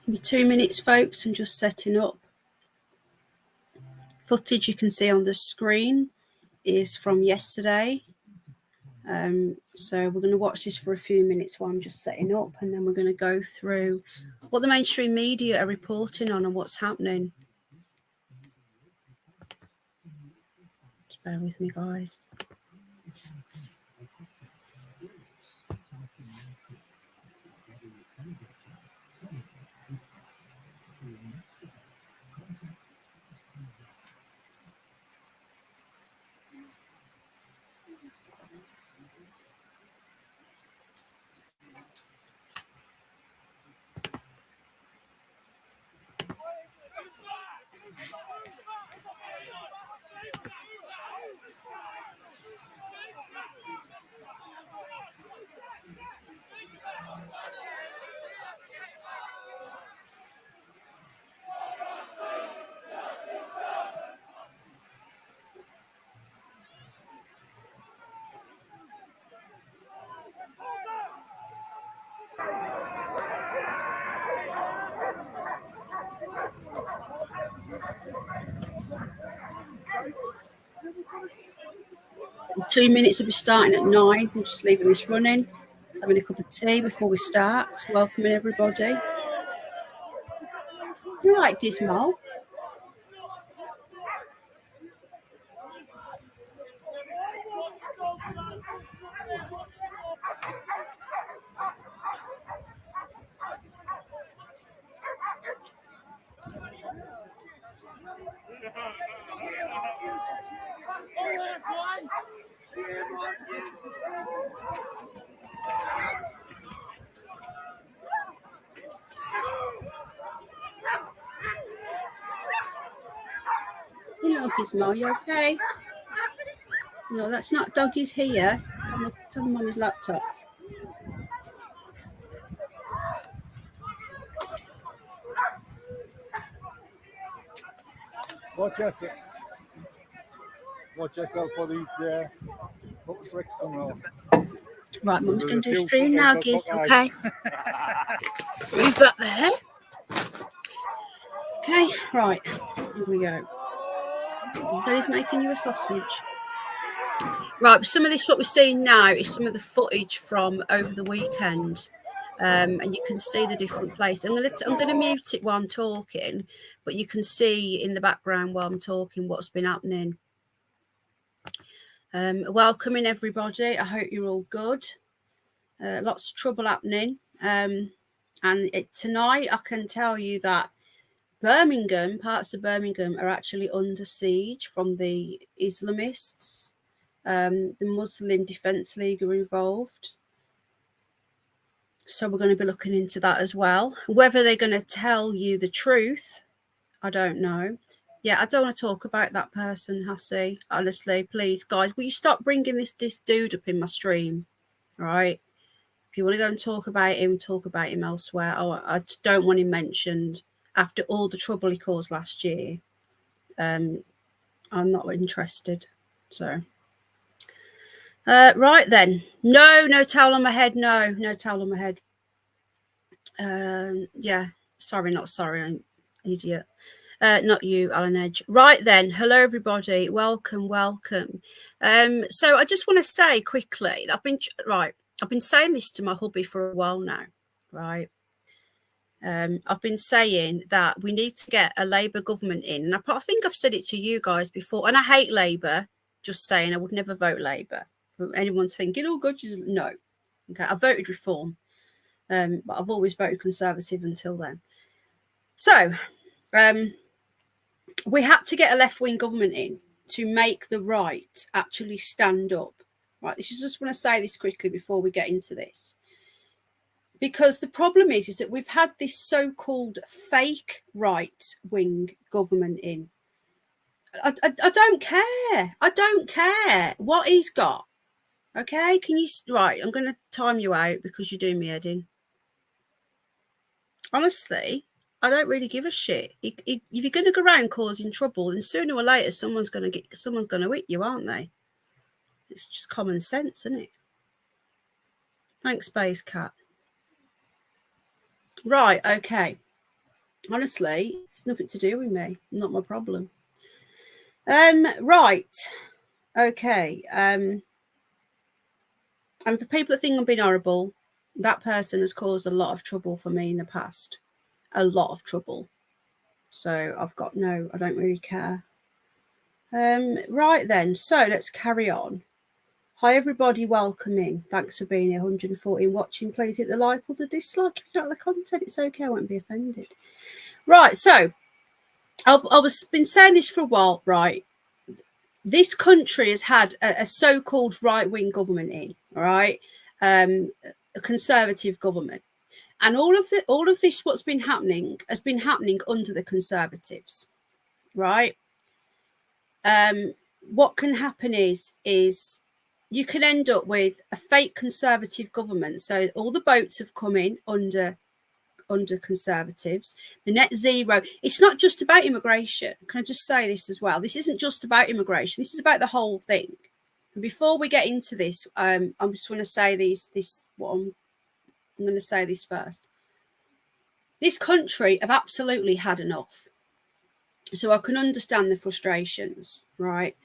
Give me 2 minutes, folks. I'm just setting up. Footage you can see on the screen is from yesterday. So we're going to watch this for a few minutes while I'm just setting up, and then we're going to go through what the mainstream media are reporting on and what's happening. Just bear with me, guys. In 2 minutes, we'll be starting at 9. I'm just leaving this running. Just having a cup of tea before we start. Welcoming everybody. You all right, Gizmo? Hello, Gizmo. You okay? No, that's not Doggy's here. It's on his laptop. Watch yourself for these bricks coming off. Right, Mum's going to do a stream now, Giz. Okay. Move that there. Okay, right. Here we go. Daddy's making you a sausage. Right, some of this, what we're seeing now, is some of the footage from over the weekend. And you can see the different places. I'm going to mute it while I'm talking, but you can see in the background while I'm talking what's been happening. Welcoming everybody. I hope you're all good. Lots of trouble happening. And tonight I can tell you that Birmingham, parts of Birmingham, are actually under siege from the Islamists. The Muslim Defence League are involved. So we're going to be looking into that as well. Whether they're going to tell you the truth, I don't know. Yeah, I don't want to talk about that person, Hassie. Honestly, please, guys, will you stop bringing this dude up in my stream? All right? If you want to go and talk about him elsewhere. I just don't want him mentioned after all the trouble he caused last year. I'm not interested. So, right then. No towel on my head. No towel on my head. Yeah, sorry, not sorry, I'm an idiot. Not you, Alan Edge. Right then, hello everybody, welcome. So I just want to say quickly, I've been saying this to my hubby for a while now, right? I've been saying that we need to get a Labour government in, and I think I've said it to you guys before, and I hate Labour, just saying I would never vote Labour. Anyone's thinking, oh God, no. Okay, I voted Reform. But I've always voted Conservative until then. So we had to get a left-wing government in to make the right actually stand up. Right, this is just want to say this quickly before we get into this. Because the problem is that we've had this so-called fake right-wing government in. I don't care. I don't care what he's got. Okay, can you... Right, I'm going to time you out because you're doing me head in. Honestly, I don't really give a shit. If you're going to go around causing trouble, then sooner or later someone's going to hit you, aren't they? It's just common sense, isn't it? Thanks, Space Cat. Right, okay. Honestly, it's nothing to do with me. Not my problem. Right. Okay. And for people that think I'm being horrible, that person has caused a lot of trouble for me in the past. A lot of trouble. So I don't really care. Right then, so let's carry on. Hi everybody, welcome in. Thanks for being here. 114 watching. Please hit the like or the dislike if you don't like the content. It's okay, I won't be offended. Right, so been saying this for a while, right? This country has had a so-called right-wing government in, all right, a conservative government, and all of this what's been happening has been happening under the Conservatives, right? What can happen is you can end up with a fake Conservative government. So all the boats have come in under Conservatives. The net zero, it's not just about immigration. Can I just say this as well? This isn't just about immigration. This is about the whole thing. And before we get into this, I'm just going to say I'm going to say this first. This country have absolutely had enough. So I can understand the frustrations, right?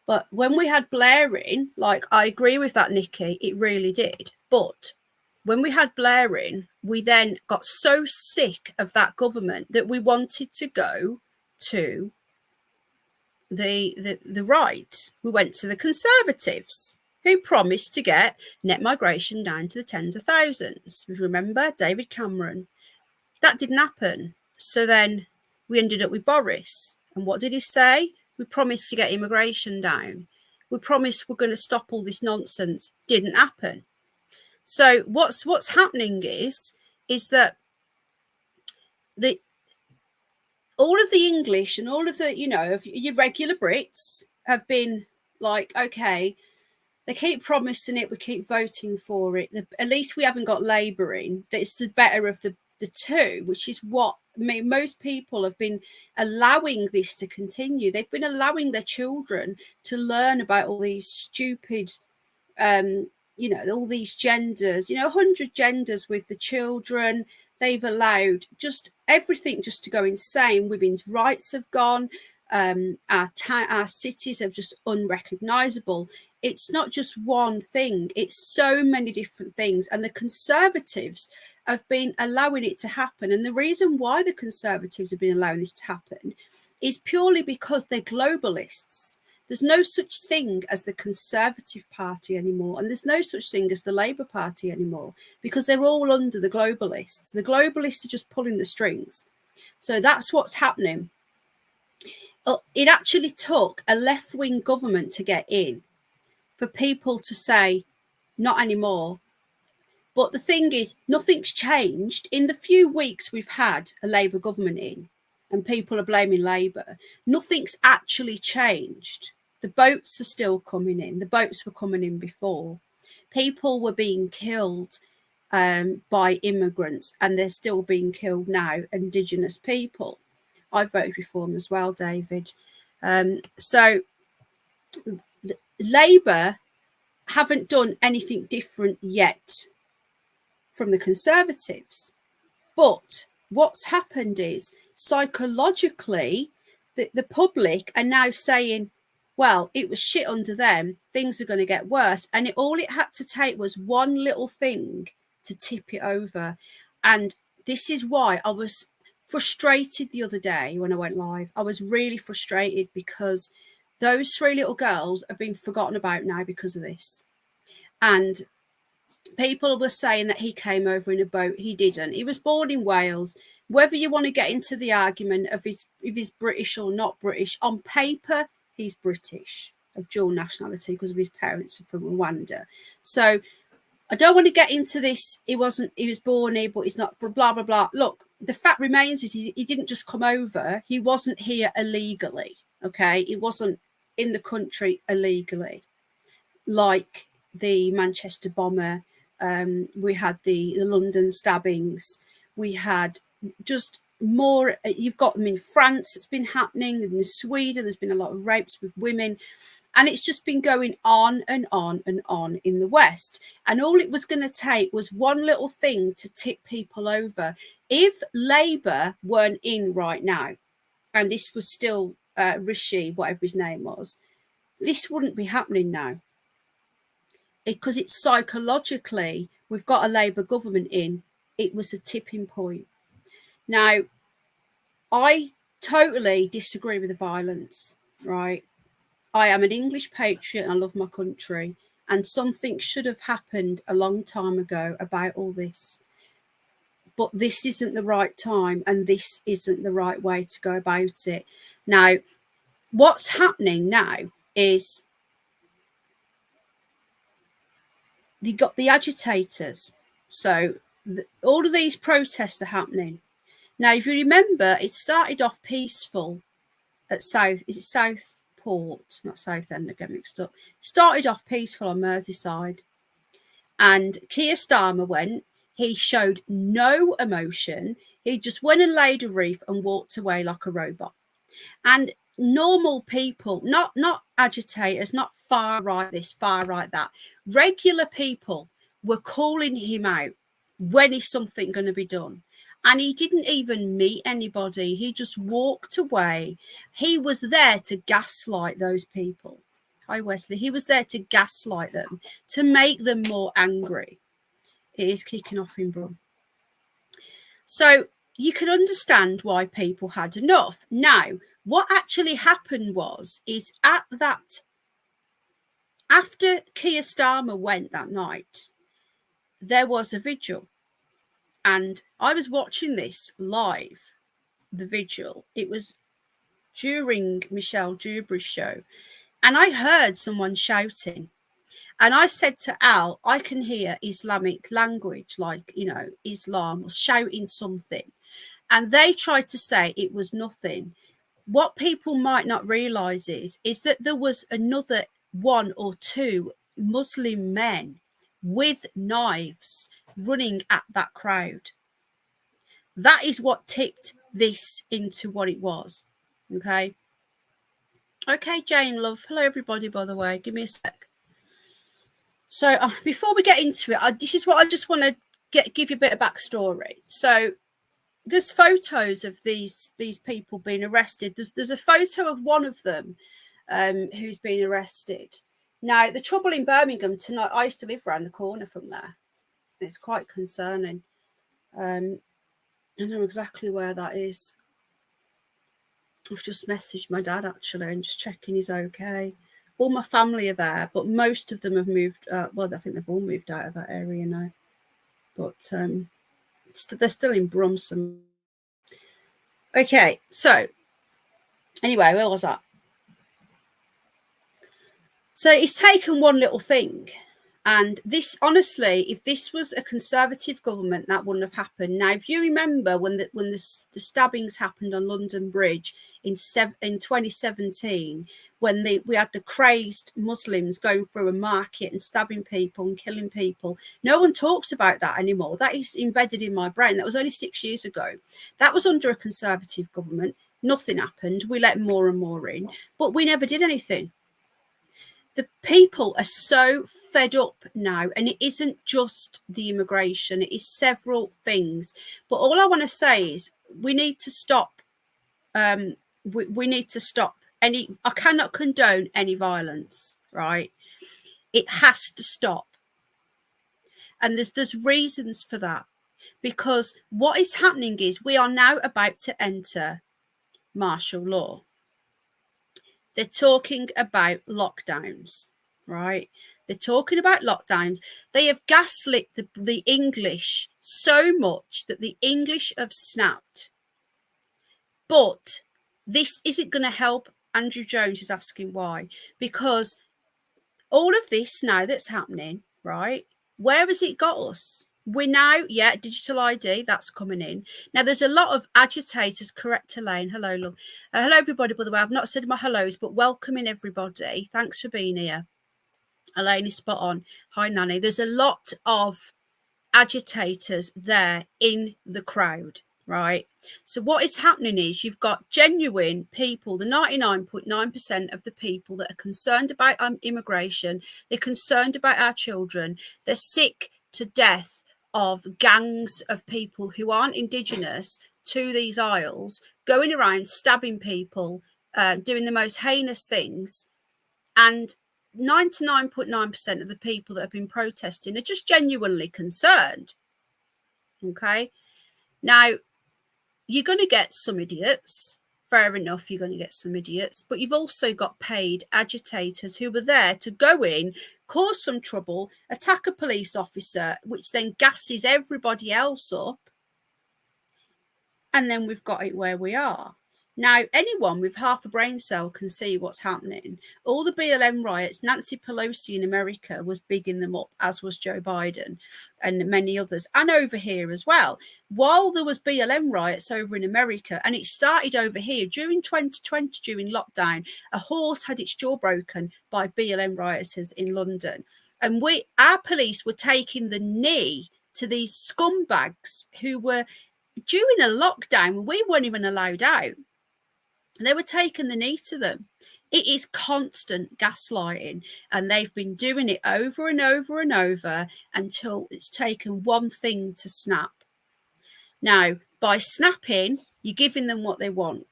But when we had Blair in, like, I agree with that, Nikki, it really did. But when we had Blair in, we then got so sick of that government that we wanted to go to the right. We went to the Conservatives, who promised to get net migration down to the tens of thousands. Remember, David Cameron. That didn't happen. So then we ended up with Boris. And what did he say? We promised to get immigration down. We promised we're going to stop all this nonsense. Didn't happen. So what's happening is that all of the English and all of the, your regular Brits have been like, okay, they keep promising it, we keep voting for it. At least we haven't got Labour in. It's the better of the two, which is what most people have been allowing this to continue. They've been allowing their children to learn about all these stupid, all these genders, 100 genders with the children. They've allowed just everything just to go insane. Women's rights have gone. Our cities are just unrecognisable. It's not just one thing. It's so many different things. And the Conservatives have been allowing it to happen. And the reason why the Conservatives have been allowing this to happen is purely because they're globalists. There's no such thing as the Conservative Party anymore. And there's no such thing as the Labour Party anymore, because they're all under the globalists. The globalists are just pulling the strings. So that's what's happening. It actually took a left-wing government to get in for people to say, not anymore. But the thing is, nothing's changed. In the few weeks we've had a Labour government in, and people are blaming Labour, nothing's actually changed. The boats are still coming in. The boats were coming in before. People were being killed by immigrants, and they're still being killed now, Indigenous people. I voted Reform as well, David. So Labour haven't done anything different yet from the Conservatives. But what's happened is psychologically, the public are now saying, well, it was shit under them. Things are going to get worse. And all it had to take was one little thing to tip it over. And this is why I was frustrated the other day when I went live. I was really frustrated because those 3 little girls have been forgotten about now because of this. And people were saying that he came over in a boat. He didn't. He was born in Wales. Whether you want to get into the argument of if he's British or not British, on paper, he's British, of dual nationality, because of his parents are from Rwanda. So I don't want to get into this. He was born here, but he's not, blah, blah, blah. Look, the fact remains is he didn't just come over. He wasn't here illegally, okay? He wasn't in the country illegally, like the Manchester bomber. We had the London stabbings. We had just more. You've got them in France. It's been happening. In Sweden, there's been a lot of rapes with women. And it's just been going on and on and on in the West. And all it was going to take was one little thing to tip people over. If Labour weren't in right now, and this was still Rishi, whatever his name was, this wouldn't be happening now. Because it's psychologically, we've got a Labour government in, it was a tipping point. Now, I totally disagree with the violence, right? I am an English patriot and I love my country, and something should have happened a long time ago about all this. But this isn't the right time, and this isn't the right way to go about it. Now, what's happening now is you got the agitators. So all of these protests are happening. Now, if you remember, it started off peaceful at Southport, not Southend, I get mixed up. Started off peaceful on Merseyside. And Keir Starmer went, he showed no emotion. He just went and laid a wreath and walked away like a robot. And normal people, not agitators, not far right this, far right that, regular people were calling him out. When is something going to be done? And he didn't even meet anybody. He just walked away. He was there to gaslight those people. Hi, Wesley. He was there to gaslight them, to make them more angry. It is kicking off in Brum. So you can understand why people had enough. Now, what actually happened is at that, after Keir Starmer went that night, there was a vigil. And I was watching this live, the vigil. It was during Michelle Dewberry's show. And I heard someone shouting. And I said to Al, I can hear Islamic language, like, you know, Islam was shouting something. And they tried to say it was nothing. What people might not realise is that there was another one or two Muslim men with knives running at that crowd. That is what tipped this into what it was. Okay. Okay, Jane, love. Hello, everybody, by the way. Give me a sec. So before we get into it, this is what I just want to give you a bit of backstory. So there's photos of these people being arrested. There's a photo of one of them who's been arrested. Now, the trouble in Birmingham tonight, I used to live around the corner from there. It's quite concerning. I know exactly where that is. I've just messaged my dad, actually, and just checking he's okay. All my family are there, but most of them have moved. Well, I think they've all moved out of that area now. But they're still in Bromson. Okay, so anyway, where was that? So he's taken one little thing. And this, honestly, if this was a Conservative government, that wouldn't have happened. Now, if you remember when the stabbings happened on London Bridge in 2017, when we had the crazed Muslims going through a market and stabbing people and killing people, no one talks about that anymore. That is embedded in my brain. That was only 6 years ago. That was under a Conservative government. Nothing happened. We let more and more in, but we never did anything. The people are so fed up now, and it isn't just the immigration, it is several things. But all I want to say is we need to stop. We need to stop I cannot condone any violence, right? It has to stop. And there's reasons for that. Because what is happening is we are now about to enter martial law. They're talking about lockdowns, right? They're talking about lockdowns. They have gaslit the English so much that the English have snapped. But this isn't going to help. Andrew Jones is asking why. Because all of this now that's happening, right? Where has it got us? We're now, digital ID, that's coming in. Now, there's a lot of agitators, correct, Elaine. Hello, love. Hello, everybody, by the way. I've not said my hellos, but welcoming everybody. Thanks for being here. Elaine is spot on. Hi, Nanny. There's a lot of agitators there in the crowd. right? So what is happening is you've got genuine people, the 99.9% of the people that are concerned about immigration, they're concerned about our children, they're sick to death of gangs of people who aren't indigenous to these isles going around stabbing people, doing the most heinous things. And 99.9% of the people that have been protesting are just genuinely concerned. Okay. Now, you're going to get some idiots. Fair enough, you're going to get some idiots. But you've also got paid agitators who were there to go in, cause some trouble, attack a police officer, which then gasses everybody else up. And then we've got it where we are. Now, anyone with half a brain cell can see what's happening. All the BLM riots, Nancy Pelosi in America was bigging them up, as was Joe Biden and many others, and over here as well. While there was BLM riots over in America, and it started over here during 2020, during lockdown, a horse had its jaw broken by BLM rioters in London. And our police were taking the knee to these scumbags who were during a lockdown. We weren't even allowed out. They were taking the knee to them. It is constant gaslighting, and they've been doing it over and over and over until it's taken one thing to snap. Now, by snapping, you're giving them what they want.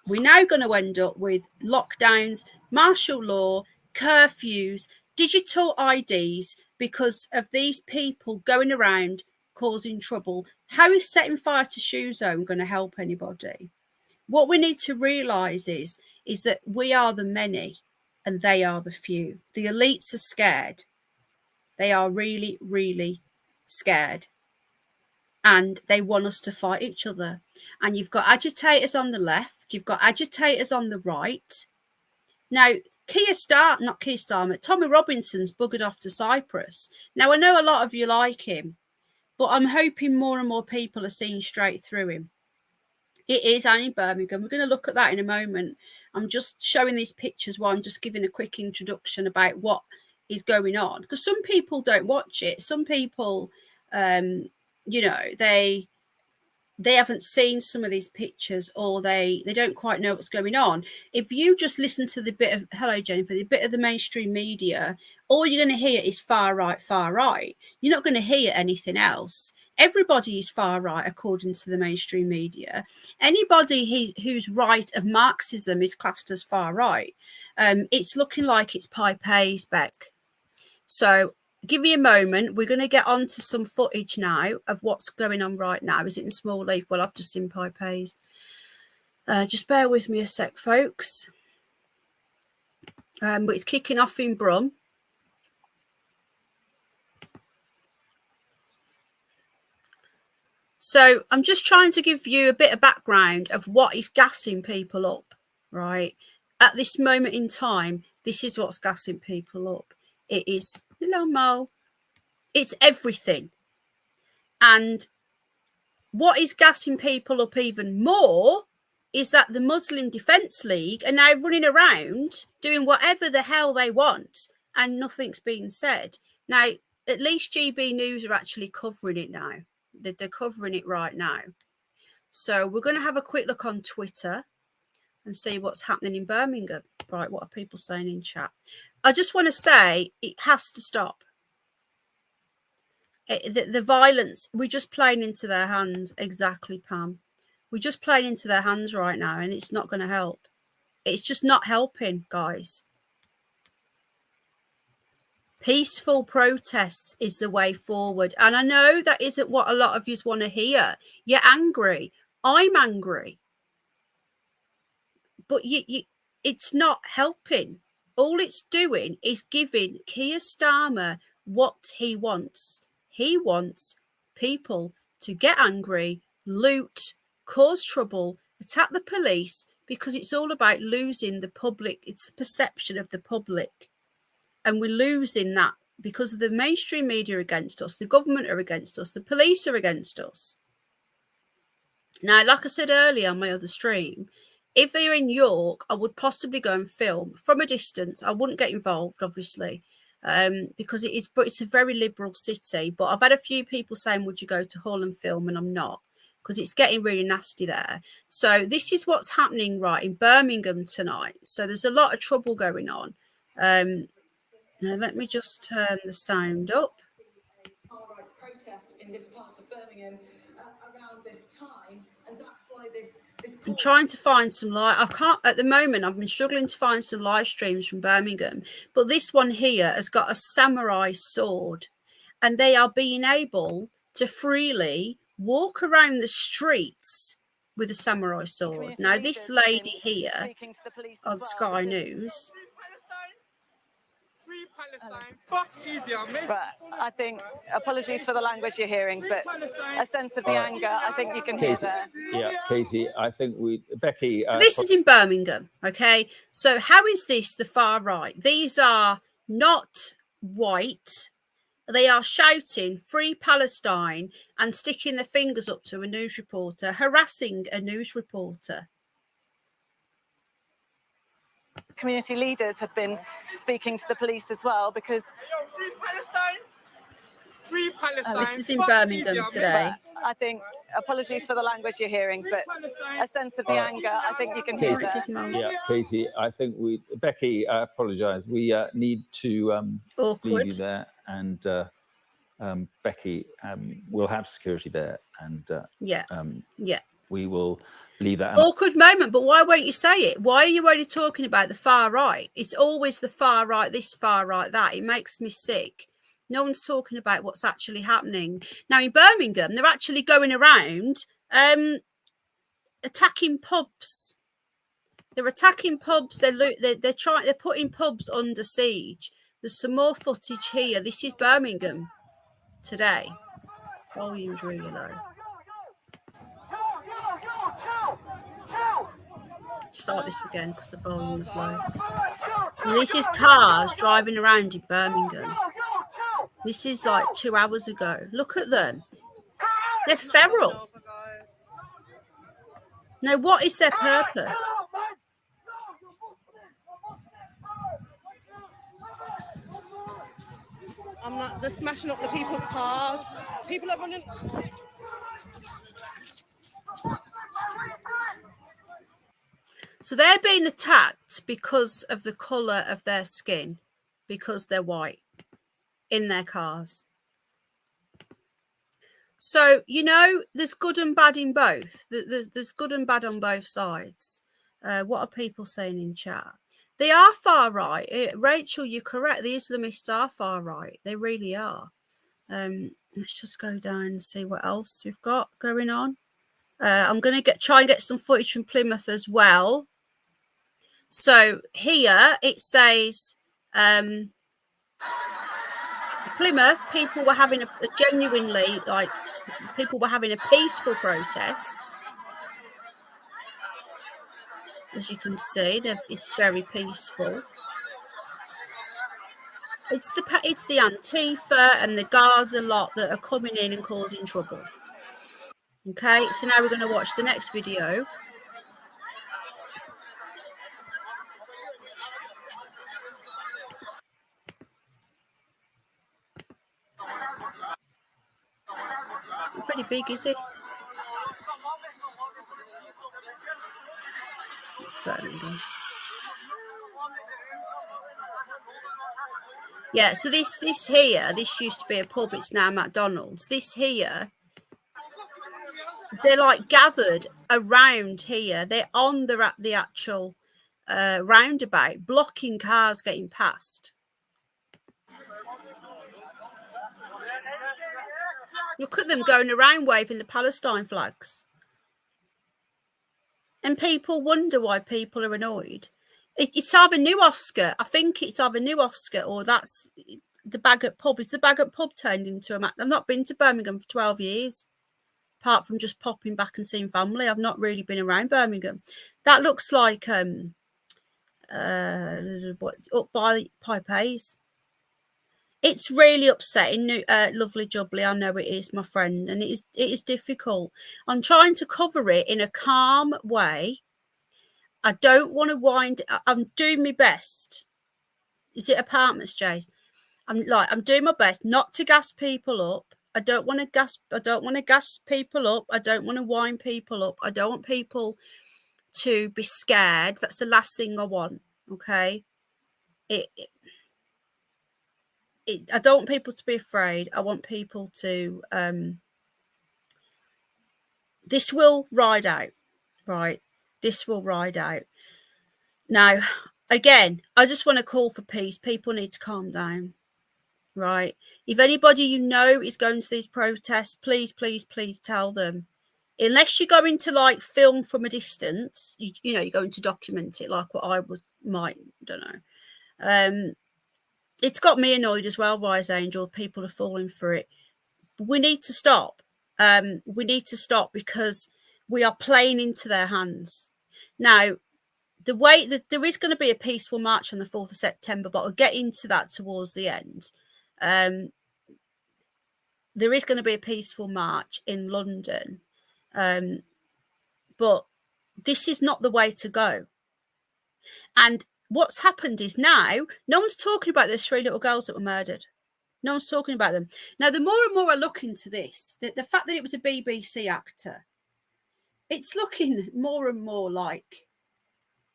We're now going to end up with lockdowns, martial law, curfews, digital IDs because of these people going around causing trouble. How is setting fire to Shoe Zone going to help anybody? What we need to realise is that we are the many and they are the few. The elites are scared. They are really, really scared. And they want us to fight each other. And you've got agitators on the left. You've got agitators on the right. Now, Tommy Robinson's buggered off to Cyprus. Now, I know a lot of you like him, but I'm hoping more and more people are seeing straight through him. It is only Birmingham. We're going to look at that in a moment. I'm just showing these pictures while I'm just giving a quick introduction about what is going on. Because some people don't watch it. Some people, they haven't seen some of these pictures, or they don't quite know what's going on. If you just listen to the bit of, hello Jennifer, the bit of the mainstream media, all you're going to hear is far right, far right. You're not going to hear anything else. Everybody is far right according to the mainstream media. Anybody who's right of Marxism is classed as far right. It's looking like it's Pipes back. So give me a moment. We're going to get on to some footage now of what's going on right now. Is it in small leaf? Well, I've just seen Pipes. Just bear with me a sec, folks. But it's kicking off in Brum. So I'm just trying to give you a bit of background of what is gassing people up, right? At this moment in time, this is what's gassing people up. It is, hello, Mo. It's everything. And what is gassing people up even more is that the Muslim Defence League are now running around doing whatever the hell they want, and nothing's being said. Now, at least GB News are actually covering it now. They're covering it right now. So we're going to have a quick look on Twitter and see what's happening in Birmingham. Right, what are people saying in chat? I just want to say it has to stop. The violence, we're just playing into their hands. Exactly, Pam. We're just playing into their hands right now, and it's not going to help. It's just not helping, guys. Peaceful protests is the way forward. And I know that isn't what a lot of you want to hear. You're angry. I'm angry. But it's not helping. All it's doing is giving Keir Starmer what he wants. He wants people to get angry, loot, cause trouble, attack the police, because it's all about losing the public. It's the perception of the public. And we're losing that because of the mainstream media against us, the government are against us, the police are against us. Now, like I said earlier on my other stream, if they're in York, I would possibly go and film from a distance. I wouldn't get involved, obviously, because it's a very liberal city. But I've had a few people saying, would you go to Hull and film? And I'm not. because it's getting really nasty there. So this is what's happening right in Birmingham tonight. So there's a lot of trouble going on. Now let me just turn the sound up. Protest in this part of Birmingham around this time, and that's why I'm trying to find some live. I can't at the moment. I've been struggling to find some live streams from Birmingham, but this one here has got a samurai sword, and they are being able to freely walk around the streets with a samurai sword. Now, this lady here on Sky News. But I think, apologies for the language you're hearing, but a sense of the anger, I think you can hear there. Yeah, Katie, I think Becky. So this is in Birmingham, okay? So how is this the far right? These are not white. They are shouting "Free Palestine" and sticking their fingers up to a news reporter, harassing a news reporter. Community leaders have been speaking to the police as well because Free Palestine. This is in Birmingham today. I think, apologies for the language you're hearing, but a sense of the anger, I think you can hear there. Yeah, Katie, I think Becky, I apologise. We need to leave you there, and Becky, we'll have security there, and we will leave that. Awkward moment, but why won't you say it? Why are you only talking about the far right? It's always the far right, this far right, that. It makes me sick. No one's talking about what's actually happening. Now, in Birmingham, they're actually going around attacking pubs. They're attacking pubs. They're putting pubs under siege. There's some more footage here. This is Birmingham today. Volume's really low. Start this again because the volume was low. And this is cars driving around in Birmingham. This is like 2 hours ago. Look at them. They're feral. Now, what is their purpose? They're smashing up the people's cars. People are running. So they're being attacked because of the colour of their skin, because they're white in their cars. So, you know, there's good and bad in both. There's good and bad on both sides. What are people saying in chat? They are far right. Rachel, you're correct. The Islamists are far right. They really are. Let's just go down and see what else we've got going on. I'm going to try and get some footage from Plymouth as well. So here it says Plymouth, people were having a genuinely, like, people were having a peaceful protest. As you can see, it's very peaceful. It's the Antifa and the Gaza lot that are coming in and causing trouble. Okay, so now we're going to watch the next video. Not very big, is it? Yeah, so this here, this used to be a pub, it's now McDonald's. This here, they're like gathered around here. They're on the actual roundabout, blocking cars getting past. Look at them going around waving the Palestine flags. And people wonder why people are annoyed. It's either New Oscar. I think it's either New Oscar or that's the Bagot pub. Is the Bagot pub turned into a Mac? I've not been to Birmingham for 12 years. Apart from just popping back and seeing family. I've not really been around Birmingham. That looks like up by Pipe Hayes. It's really upsetting, lovely Jubbly. I know it is, my friend, and it is difficult. I'm trying to cover it in a calm way. I don't want to wind. I'm doing my best. Is it apartments, Jace? I'm doing my best not to gas people up. I don't want to gas people up. I don't want to wind people up. I don't want people to be scared. That's the last thing I want. Okay. I don't want people to be afraid. I want people to, this will ride out, right? This will ride out. Now, again, I just want to call for peace. People need to calm down, right? If anybody you know is going to these protests, please, please, please tell them. Unless you're going to like film from a distance, you know, you're going to document it like what I don't know. It's got me annoyed as well, Rise Angel. People are falling for it. But we need to stop. We need to stop because we are playing into their hands. Now, the way that there is going to be a peaceful march on the 4th of September, but I'll get into that towards the end. There is going to be a peaceful march in London. But this is not the way to go. And what's happened is now, no one's talking about those 3 little girls that were murdered. No one's talking about them. Now, the more and more I look into this, the fact that it was a BBC actor, it's looking more and more like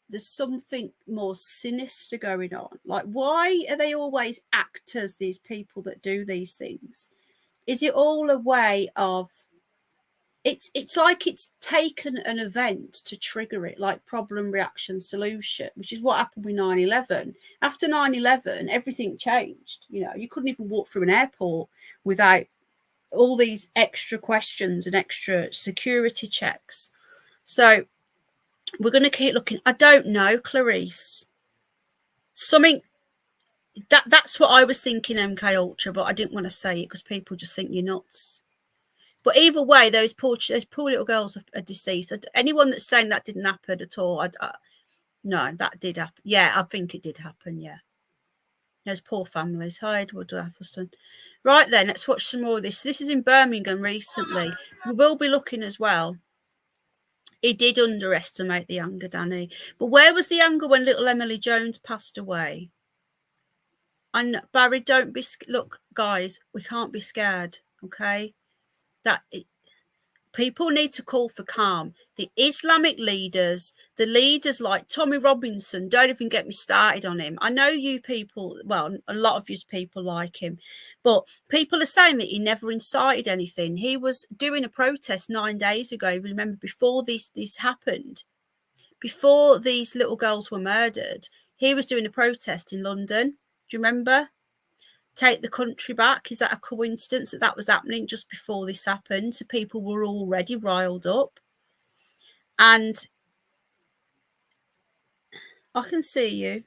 there's something more sinister going on. Like, why are they always actors, these people that do these things? Is it all a way of, it's like it's taken an event to trigger it, like problem, reaction, solution, which is what happened with 9/11. After 9/11, everything changed. You know, you couldn't even walk through an airport without all these extra questions and extra security checks. So we're going to keep looking. I don't know, Clarice. Something that's what I was thinking, MK Ultra, but I didn't want to say it because people just think you're nuts. But either way, those poor little girls are deceased. Anyone that's saying that didn't happen at all, no, that did happen. Yeah, I think it did happen. Yeah, those poor families. Hi, Edward Athelston. Right then, let's watch some more of this. This is in Birmingham recently. We will be looking as well. He did underestimate the anger, Danny. But where was the anger when little Emily Jones passed away? And Barry, don't be look, guys. We can't be scared. Okay. People need to call for calm. The Islamic leaders, the leaders like Tommy Robinson, don't even get me started on him. I know you people, well, a lot of you people like him, but people are saying that he never incited anything. He was doing a protest 9 days ago. Remember, before this happened, before these little girls were murdered, he was doing a protest in London. Do you remember? Take the country back. Is that a coincidence that was happening just before this happened? So people were already riled up. And I can see you.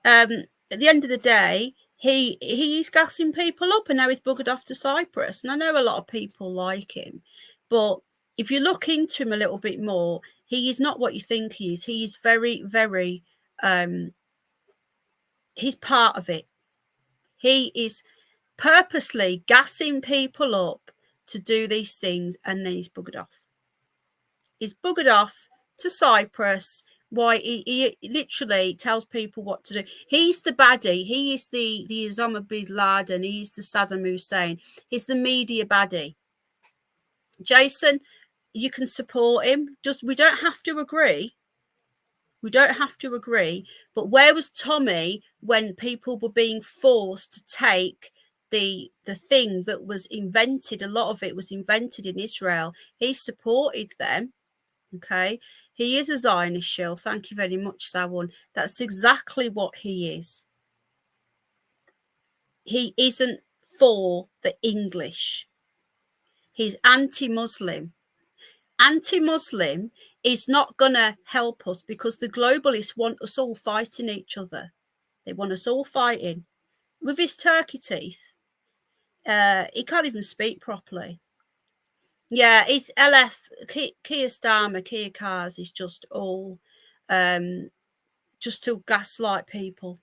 At the end of the day, he's gassing people up, and now he's buggered off to Cyprus. And I know a lot of people like him, but if you look into him a little bit more, he is not what you think he is. He is very, very, he's part of it. He is purposely gassing people up to do these things, and then he's buggered off. He's buggered off to Cyprus. Why he literally tells people what to do. He's the baddie. He is the Osama bin Laden. He's the Saddam Hussein. He's the media baddie. Jason, you can support him. We don't have to agree. We don't have to agree. But where was Tommy when people were being forced to take the thing that was invented? A lot of it was invented in Israel. He supported them. Okay. He is a Zionist shill. Thank you very much, Sawon. That's exactly what he is. He isn't for the English. He's anti-Muslim. Anti-Muslim is not going to help us because the globalists want us all fighting each other. They want us all fighting. With his turkey teeth, he can't even speak properly. Yeah, it's LF, Kia Starmer, Kia Cars is just all, just to gaslight people.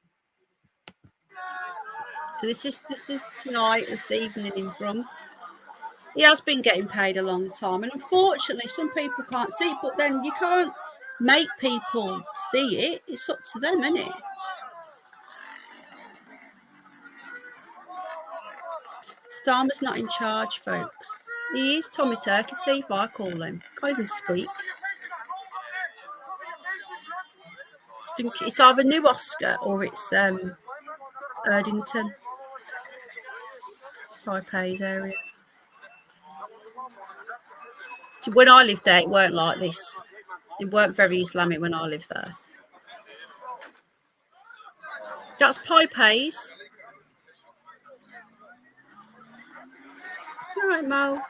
So this is tonight, this evening in Brum. He has been getting paid a long time, and unfortunately, some people can't see it. But then you can't make people see it. It's up to them, isn't it? Starmer's not in charge, folks. He is Tommy Turkey Teeth, I call him. Can't even speak. I think it's either New Oscar or it's Erdington, High Pays area. When I lived there, it weren't like this. It weren't very Islamic when I lived there. That's Pie Pays. All right, Mo.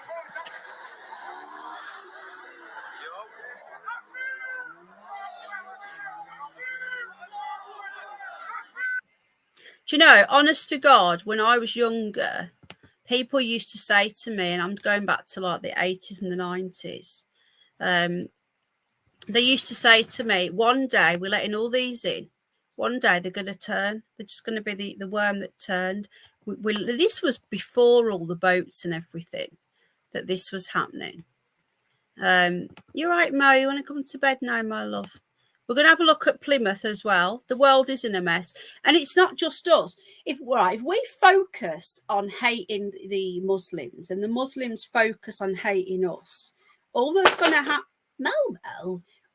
Do you know, honest to God, when I was younger, people used to say to me, and I'm going back to like the 80s and the 90s, they used to say to me, one day we're letting all these in. One day they're going to turn. They're just going to be the worm that turned. This was before all the boats and everything that this was happening. You're right, Mo. You want to come to bed now, my love? We're going to have a look at Plymouth as well. The world is in a mess. And it's not just us. If we focus on hating the Muslims and the Muslims focus on hating us, all that's going to happen,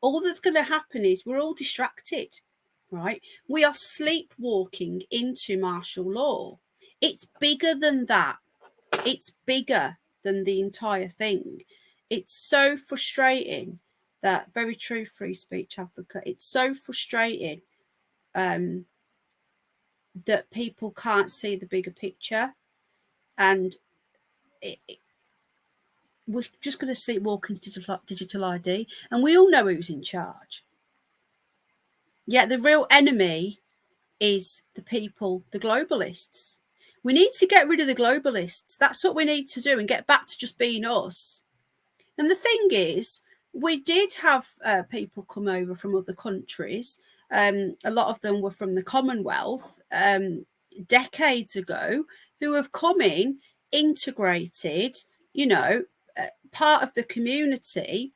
all that's going to happen is we're all distracted, right? We are sleepwalking into martial law. It's bigger than that. It's bigger than the entire thing. It's so frustrating. That very true, free speech advocate. It's so frustrating that people can't see the bigger picture, and we're just going to sleepwalk into digital ID, and we all know who's in charge. Yeah, the real enemy is the people, the globalists. We need to get rid of the globalists. That's what we need to do and get back to just being us. And the thing is, we did have people come over from other countries. A lot of them were from the Commonwealth decades ago, who have come in, integrated, part of the community.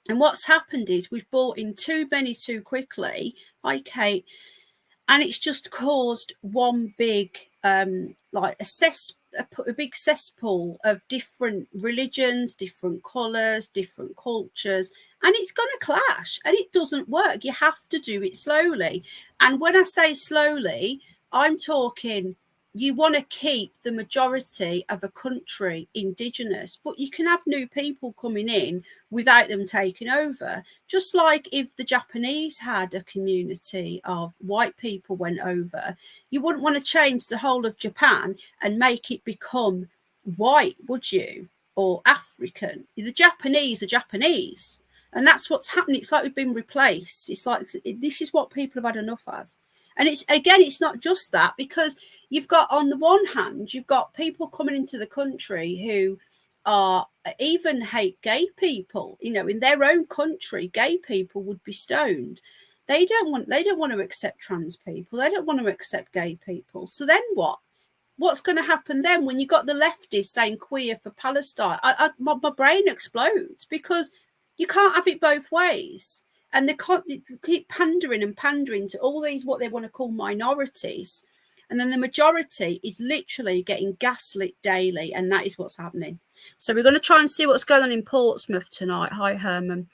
And what's happened is we've brought in too many too quickly. Hi, Kate. And it's just caused one big, a big cesspool of different religions, different colours, different cultures, and it's going to clash, and it doesn't work. You have to do it slowly. And when I say slowly, I'm talking, you want to keep the majority of a country indigenous, but you can have new people coming in without them taking over. Just like if the Japanese had a community of white people went over, you wouldn't want to change the whole of Japan and make it become white, would you? Or African. The Japanese are Japanese. And that's what's happening. It's like we've been replaced. It's like this is what people have had enough as. And it's not just that, because you've got, on the one hand, you've got people coming into the country who are even hate gay people. In their own country, gay people would be stoned. They don't want to accept trans people. They don't want to accept gay people. So then what? What's going to happen then when you got the leftists saying queer for Palestine? My brain explodes, because you can't have it both ways. And they keep pandering to all these, what they want to call minorities. And then the majority is literally getting gaslit daily. And that is what's happening. So we're going to try and see what's going on in Portsmouth tonight. Hi, Herman.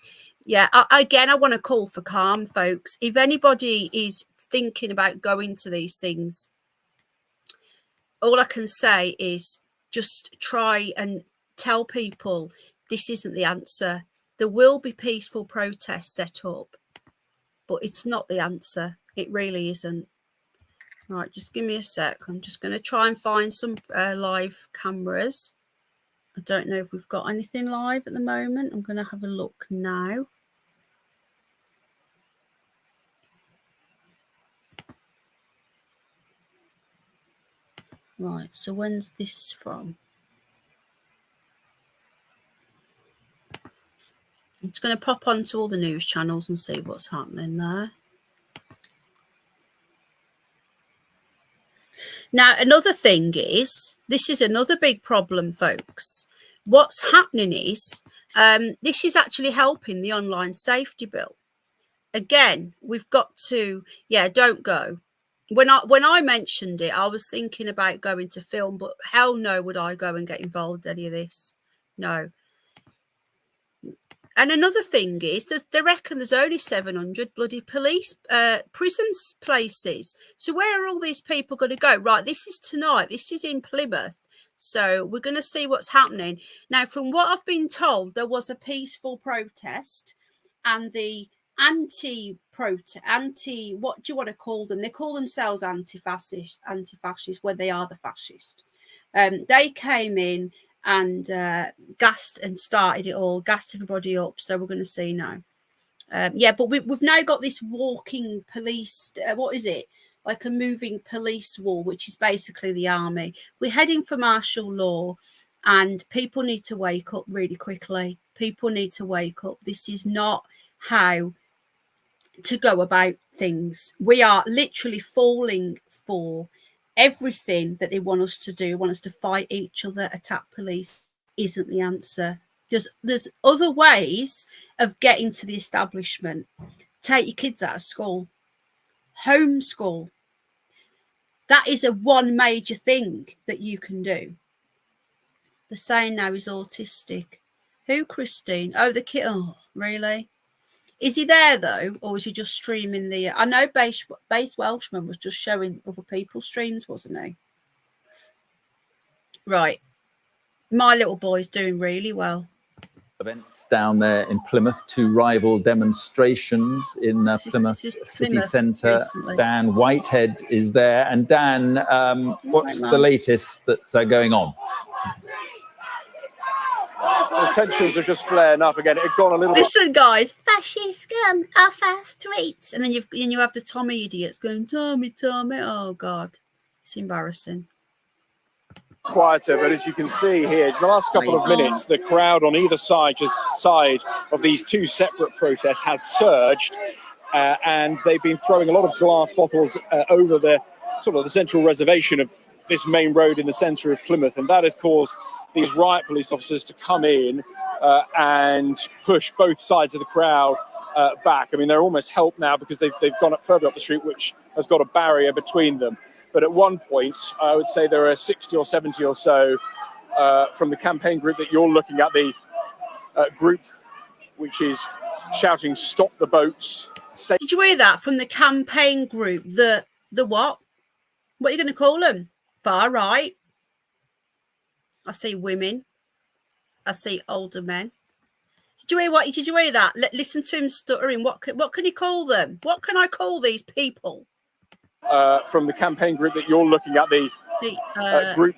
Yeah, I want to call for calm, folks. If anybody is thinking about going to these things, all I can say is just try and tell people this isn't the answer. There will be peaceful protests set up, but it's not the answer. It really isn't. Right, just give me a sec. I'm just going to try and find some live cameras. I don't know if we've got anything live at the moment. I'm going to have a look now. Right, so when's this from? I'm just going to pop onto all the news channels and see what's happening there. Now, another thing is, this is another big problem, folks. What's happening is, this is actually helping the online safety bill. Again, we've got to, don't go. When I mentioned it, I was thinking about going to film, but hell no would I go and get involved in any of this. No. And another thing is, they reckon there's only 700 bloody prisons places. So where are all these people going to go? Right, this is tonight. This is in Plymouth. So we're going to see what's happening. Now, from what I've been told, there was a peaceful protest, and the what do you want to call them? They call themselves anti-fascist, when they are the fascist. They came in and gassed and started it all, gassed everybody up. So we're going to see now. Yeah, but we've now got this walking police, what is it? Like a moving police wall, which is basically the army. We're heading for martial law, and people need to wake up really quickly. People need to wake up. This is not how to go about things. We are literally falling for everything that they want us to do, want us to fight each other, attack police, isn't the answer. There's other ways of getting to the establishment. Take your kids out of school. Homeschool. That is one major thing that you can do. The saying now is autistic. Who, Christine? Oh, the kid. Oh, really? Is he there though, or is he just streaming the? I know Base Welshman was just showing other people's streams, wasn't he? Right, my little boy's doing really well. Events down there in Plymouth to rival demonstrations in Plymouth city centre. Dan Whitehead is there, and Dan, what's the latest that's going on? The tensions are just flaring up again. It had gone a little. Listen, guys, fascist scum off our streets, and then you have the Tommy idiots going, Tommy. Oh God, it's embarrassing. Quieter, but as you can see here, in the last couple of minutes, the crowd on either side of these two separate protests has surged, and they've been throwing a lot of glass bottles over the sort of the central reservation of this main road in the centre of Plymouth, and that has caused these riot police officers to come in and push both sides of the crowd back. I mean, they're almost helped now because they've gone up further up the street, which has got a barrier between them. But at one point, I would say there are 60 or 70 or so from the campaign group that you're looking at, the group which is shouting, "Stop the boats." Did you hear that from the campaign group? The what? What are you going to call them? Far right. I see women. I see older men. Did you hear that? Listen to him stuttering. What can you call them? What can I call these people? From the campaign group that you're looking at, the group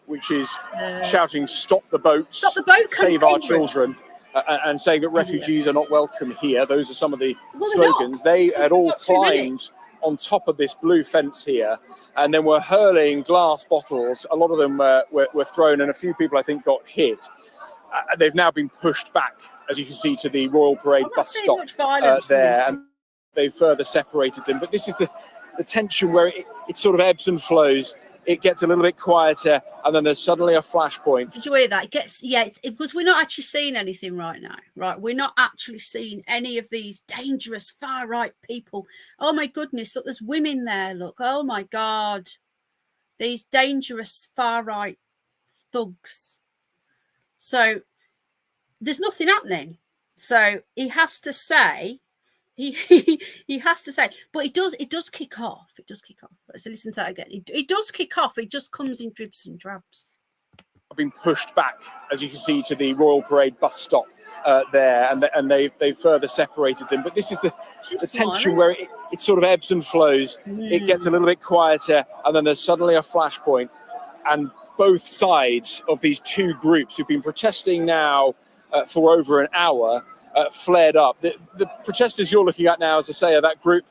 which is shouting, "Stop the boats, stop the boat, save our children," and saying that refugees are not welcome here. Those are some of the slogans. They had all climbed on top of this blue fence here, and then were hurling glass bottles. A lot of them were thrown, and a few people, I think, got hit. They've now been pushed back, as you can see, to the Royal Parade bus stop there, and they've further separated them. But this is the tension where it sort of ebbs and flows. It gets a little bit quieter, and then there's suddenly a flashpoint. Did you hear that? It's because we're not actually seeing anything right now, right? We're not actually seeing any of these dangerous far-right people. Oh, my goodness, look, there's women there, look. Oh, my God. These dangerous far-right thugs. So there's nothing happening. So he has to say... He has to say, but it does kick off. It does kick off. So listen to that again. It does kick off. It just comes in dribs and drabs. I've been pushed back, as you can see, to the Royal Parade bus stop there, and they've further separated them. But this is the tension where it sort of ebbs and flows. It gets a little bit quieter, and then there's suddenly a flashpoint. And both sides of these two groups who've been protesting now for over an hour flared up. The protesters you're looking at now, as I say, are that group,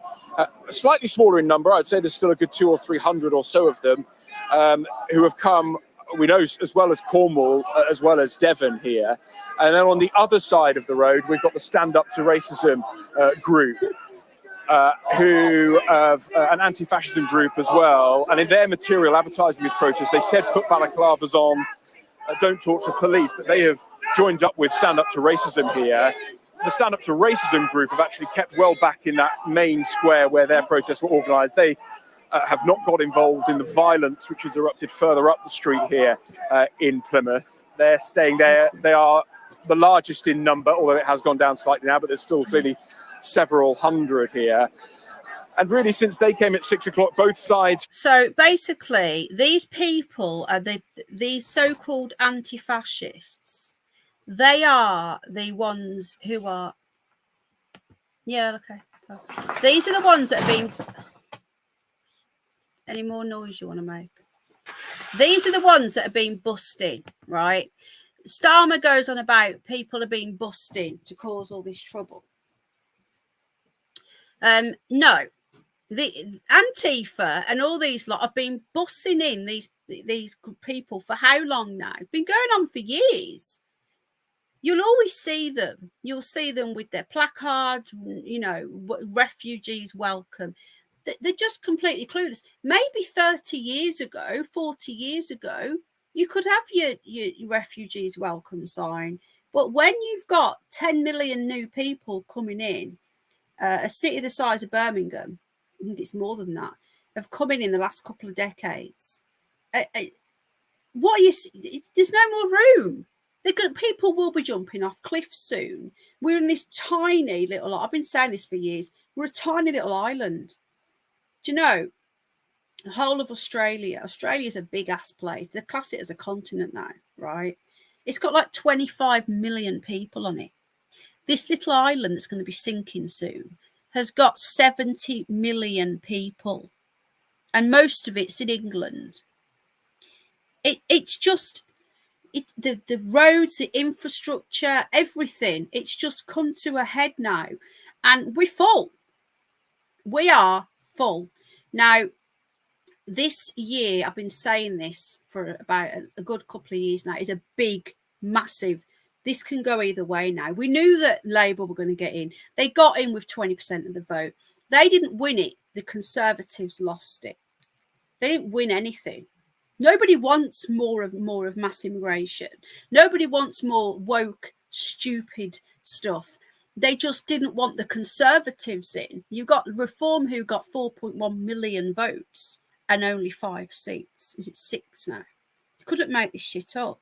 slightly smaller in number. I'd say there's still a good 200 or 300 or so of them who have come, we know, as well as Cornwall, as well as Devon here. And then on the other side of the road, we've got the Stand Up to Racism group, who have an anti-fascism group as well. And in their material advertising this protest, they said put balaclavas on, don't talk to police, but they have joined up with Stand Up to Racism here. The Stand Up to Racism group have actually kept well back in that main square where their protests were organised. They have not got involved in the violence which has erupted further up the street here in Plymouth. They're staying there. They are the largest in number, although it has gone down slightly now, but there's still clearly several hundred here. And really, since they came at 6 o'clock, both sides. So basically, these people are these so-called anti-fascists. They are the ones who are. Yeah, okay. These are the ones that have been. Any more noise you want to make? These are the ones that have been busting, right? Starmer goes on about people are being busting to cause all this trouble. No. The Antifa and all these lot have been bussing in these people for how long now? It's been going on for years. You'll always see them. You'll see them with their placards, you know, refugees welcome. They're just completely clueless. Maybe 30 years ago, 40 years ago, you could have your refugees welcome sign. But when you've got 10 million new people coming in, a city the size of Birmingham, I think it's more than that, have come in the last couple of decades. What are you? There's no more room. People will be jumping off cliffs soon. We're in this tiny little. I've been saying this for years. We're a tiny little island. Do you know? The whole of Australia. Australia's a big ass place. They class it as a continent now, right? It's got like 25 million people on it. This little island that's going to be sinking soon has got 70 million people, and most of it's in England. It's just the roads, the infrastructure, everything. It's just come to a head now, and we're full. We are full now. This year, I've been saying this for about a good couple of years now, is a big, massive. This can go either way now. We knew that Labour were going to get in. They got in with 20% of the vote. They didn't win it. The Conservatives lost it. They didn't win anything. Nobody wants more of mass immigration. Nobody wants more woke, stupid stuff. They just didn't want the Conservatives in. You got Reform, who got 4.1 million votes and only 5 seats. Is it 6 now? You couldn't make this shit up.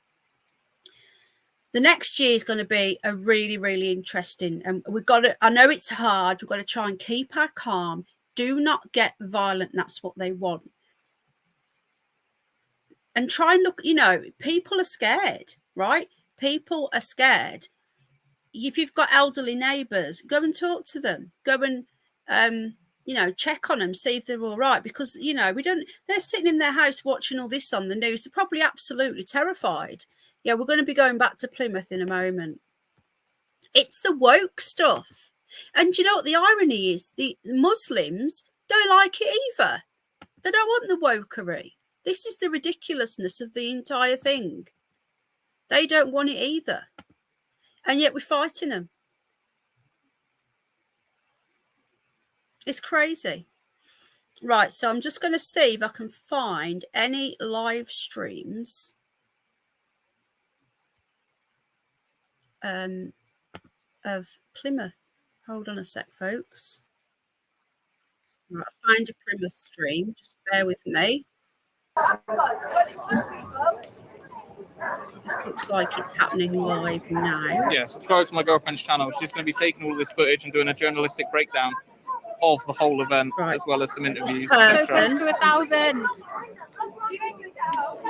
The next year is going to be a really, really interesting. And we've got to, I know it's hard. We've got to try and keep our calm. Do not get violent. That's what they want. And try and look, you know, people are scared, right? People are scared. If you've got elderly neighbours, go and talk to them. Go and, you know, check on them, see if they're all right. Because, you know, they're sitting in their house watching all this on the news. They're probably absolutely terrified. Yeah, we're going to be going back to Plymouth in a moment. It's the woke stuff. And you know what the irony is? The Muslims don't like it either. They don't want the wokery. This is the ridiculousness of the entire thing. They don't want it either. And yet we're fighting them. It's crazy. Right, so I'm just going to see if I can find any live streams of Plymouth. Hold on a sec, folks. Right, find a Plymouth stream. Just bear with me. This looks like it's happening live now. Yeah, subscribe to my girlfriend's channel. She's going to be taking all this footage and doing a journalistic breakdown of the whole event, right, as well as some interviews. So close to 1,000.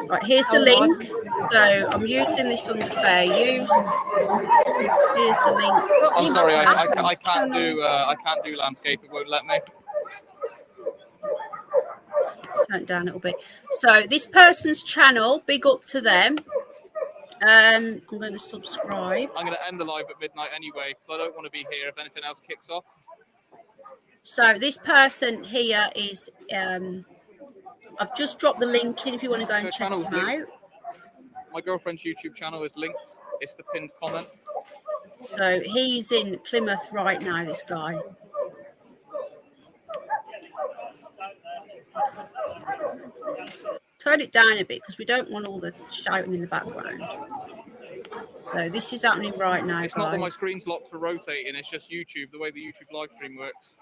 Right, here's the link. So I'm using this under fair use. Here's the link. I'm sorry, I can't do landscape. It won't let me. Turn it down a little bit. So this person's channel, big up to them. I'm going to subscribe. I'm going to end the live at midnight anyway, because I don't want to be here if anything else kicks off. So this person here is, I've just dropped the link in if you want to go and check them out. My girlfriend's YouTube channel is linked. It's the pinned comment. So he's in Plymouth right now, this guy. Turn it down a bit because we don't want all the shouting in the background. So this is happening right now, It's not that my screen's locked for rotating, it's just YouTube, the way the YouTube live stream works.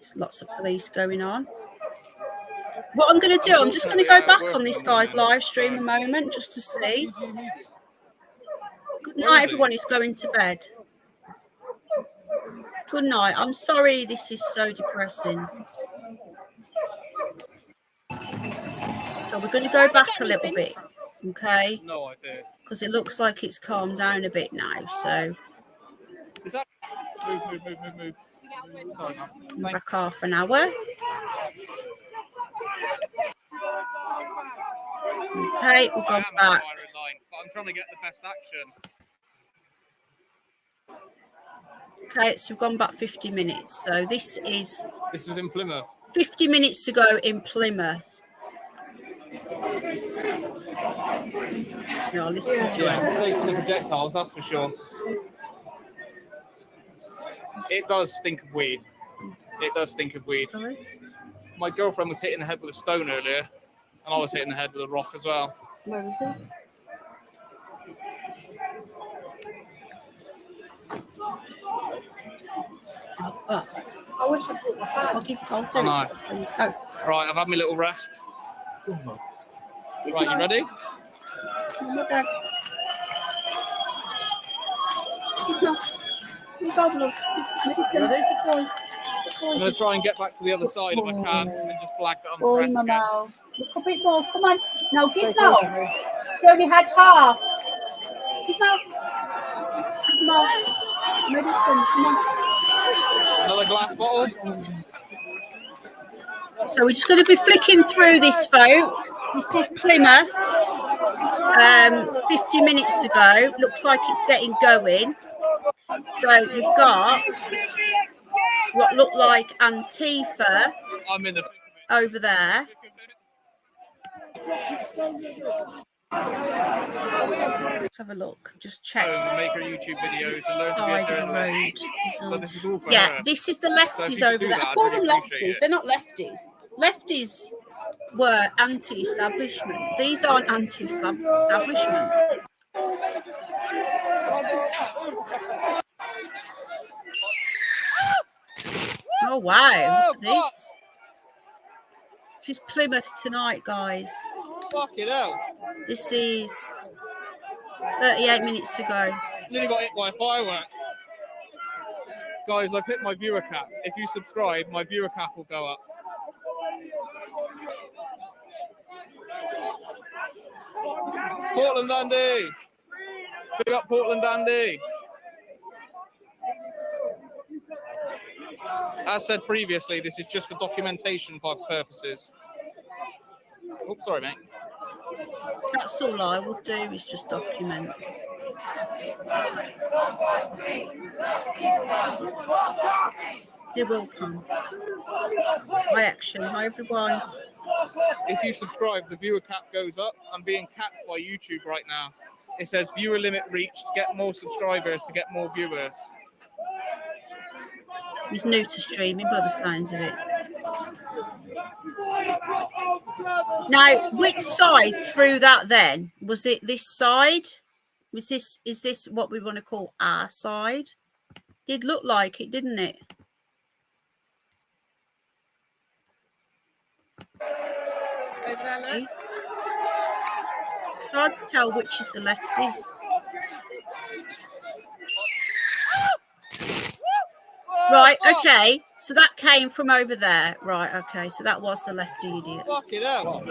There's lots of police going on. What I'm going to do, I'm just going to go back on this guy's live stream a moment just to see. Good night, everyone is going to bed. Good night. I'm sorry this is so depressing. So we're going to go back a little bit, okay? No idea. Because it looks like it's calmed down a bit now, so... Is that... Move. Sorry, man. Back half an hour. Okay, we'll go back. I'm trying to get the best action. Okay, so we've gone back 50 minutes. So this is in Plymouth. 50 minutes ago in Plymouth. No, listen to it. Safe for the projectiles, that's for sure. It does stink of weed. It does stink of weed. Sorry? My girlfriend was hit in the head with a stone earlier, and I was hit in the head with a rock as well. Where is it? Oh. I wish I brought my phone. I'll do it. Oh. Right, I've had my little rest. Right, you ready? I'm going to try and get back to the other side if I can, and just flag that I'm pressed again. Look a bit more. Come on. No, Gizmo. It's only had half. Gizmo. Medicine. Come on. Another glass bottle. So we're just going to be flicking through this, folks. This is Plymouth. 50 minutes ago. Looks like it's getting going. So we've got what look like Antifa over there. Let's have a look. Just check. Make her YouTube videos and learn to be a Side of the journalist. road. So this is all for Yeah, her. this is the lefties over there. I call them lefties. They're not lefties. Lefties were anti-establishment. These aren't anti-establishment. Oh wow! This is Plymouth tonight, guys. Fucking hell. This is 38 minutes ago. Nearly got hit by a firework. Guys, I've hit my viewer cap. If you subscribe, my viewer cap will go up. Portland Dundee! Big up Portland Dundee! As said previously, this is just for documentation purposes. Oops, sorry, mate. That's all I would do, is just document. They will come. My action. Hi, everyone. If you subscribe, the viewer cap goes up. I'm being capped by YouTube right now. It says viewer limit reached. Get more subscribers to get more viewers. He's new to streaming by the signs of it. Now, which side threw that then? Was it this side? Is this what we want to call our side? Did look like it, didn't it? Over there, look. It's hard to tell which is the lefties. Right, okay. So that came from over there. Right, okay. So that was the lefty idiots. Fucking hell.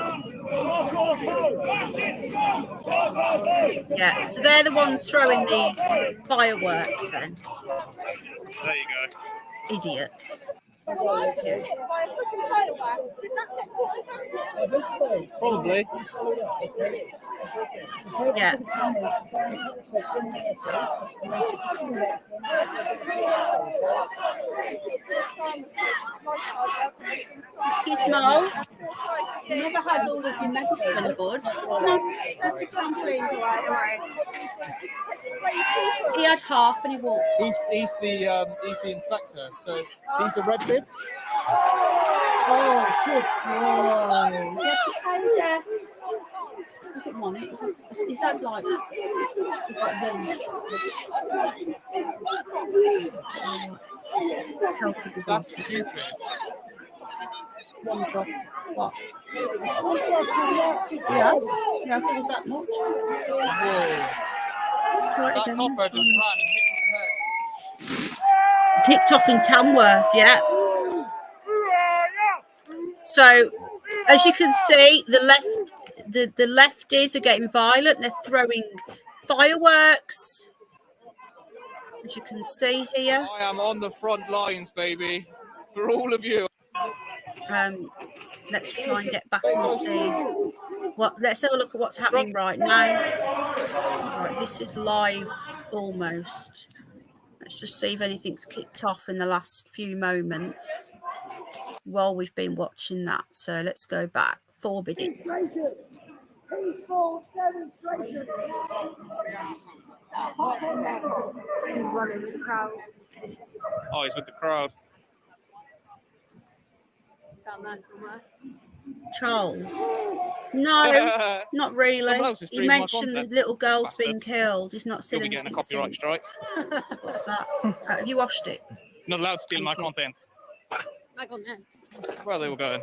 Yeah, so they're the ones throwing the fireworks then. There you go. Idiots. Probably. Yeah. Gizmo, you never had all of your medicine, bud. No, that's a complaint. He had half and he walked. He's the inspector, so he's a red bib. Oh, good boy. Doesn't want it. Is that like them? Help of his That's life. stupid. One drop. What? Yes. Yes, it was that much. Whoa. Try it That again. copper just ran and hit me in the head. Kicked off in Tamworth, yeah. So, as you can see, the lefties are getting violent. They're throwing fireworks, as you can see here. I am on the front lines, baby, for all of you. Let's try and get back and see what. Let's have a look at what's happening right now. Right, this is live almost. Let's just see if anything's kicked off in the last few moments while we've been watching that. So let's go back 4 minutes. Peaceful demonstration. He's running with the crowd. Oh, he's with the crowd. Down there somewhere. Charles? No, not really. He mentioned the little girl's been killed. He's not said anything. Getting a copyright strike. What's that? Have you watched it? Not allowed to steal my content. My content. Where they were going.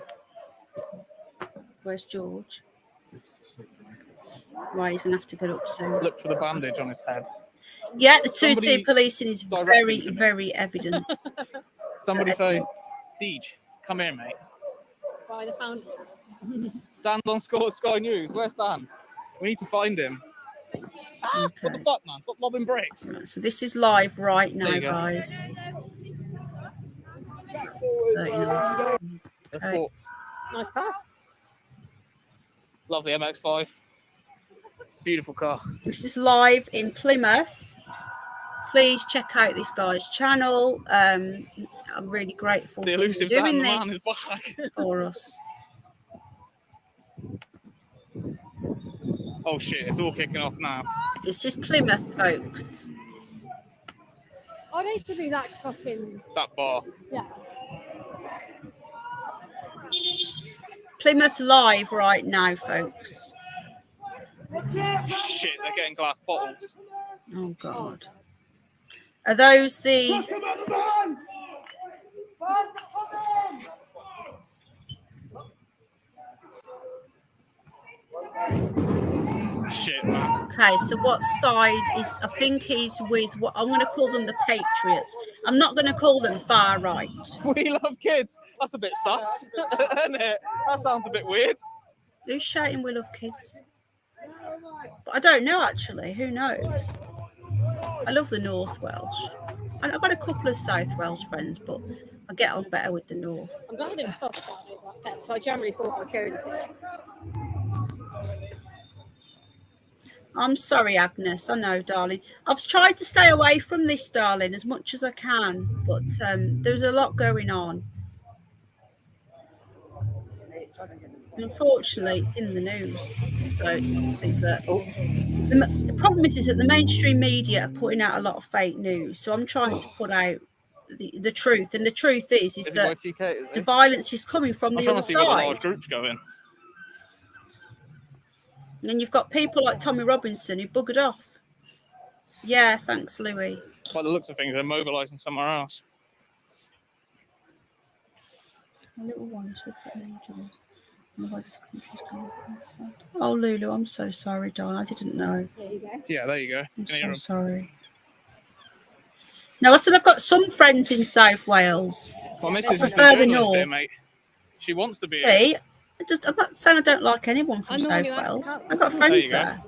Where's George? Right, he's gonna have to get up soon. Look for the bandage on his head. Yeah, the 2-2 policing is very, very evident. Somebody say, Deej, come here, mate. By the fountain. Dan's on Sky News. Where's Dan? We need to find him. Okay. What the fuck, man? Stop lobbing bricks. Right, so this is live right now, guys. 39 seconds. Okay. Nice car. Love the MX-5. Beautiful car. This is live in Plymouth. Please check out this guy's channel. I'm really grateful for elusive doing Dan, this the man is back. for us. Oh shit, it's all kicking off now. This is Plymouth, folks. I need to be that fucking. That bar. Yeah. Plymouth live right now, folks. Shit, they're getting glass bottles. Oh God. Are those the? Shit, man. Okay, so what side is? I think he's with what I'm going to call them the Patriots. I'm not going to call them far right. We love kids. That's a bit sus, isn't it? That sounds a bit weird. Who's shouting "We love kids"? But I don't know actually. Who knows? I love the North Welsh. And I've got a couple of South Welsh friends, but I get on better with the North. I'm glad I didn't talk about it like that. So I generally thought I was going to. I'm sorry, Agnes. I know, darling. I've tried to stay away from this, darling, as much as I can, but there's a lot going on. And unfortunately, it's in the news, so it's something that. The problem is that the mainstream media are putting out a lot of fake news. So I'm trying to put out the truth, and the truth is that the violence is coming from the other side. I'm trying to see where the large group's going. And then you've got people like Tommy Robinson who buggered off. Yeah, thanks, Louis. By the looks of things, they're mobilising somewhere else. A little one should Oh, Lulu, I'm so sorry, darling. I didn't know. There you go. Yeah, there you go. I'm so sorry. No, I said I've got some friends in South Wales. Well, Mrs. I prefer the North. Here, mate. She wants to be. See, I'm not saying I don't like anyone from South Wales. I've got friends there.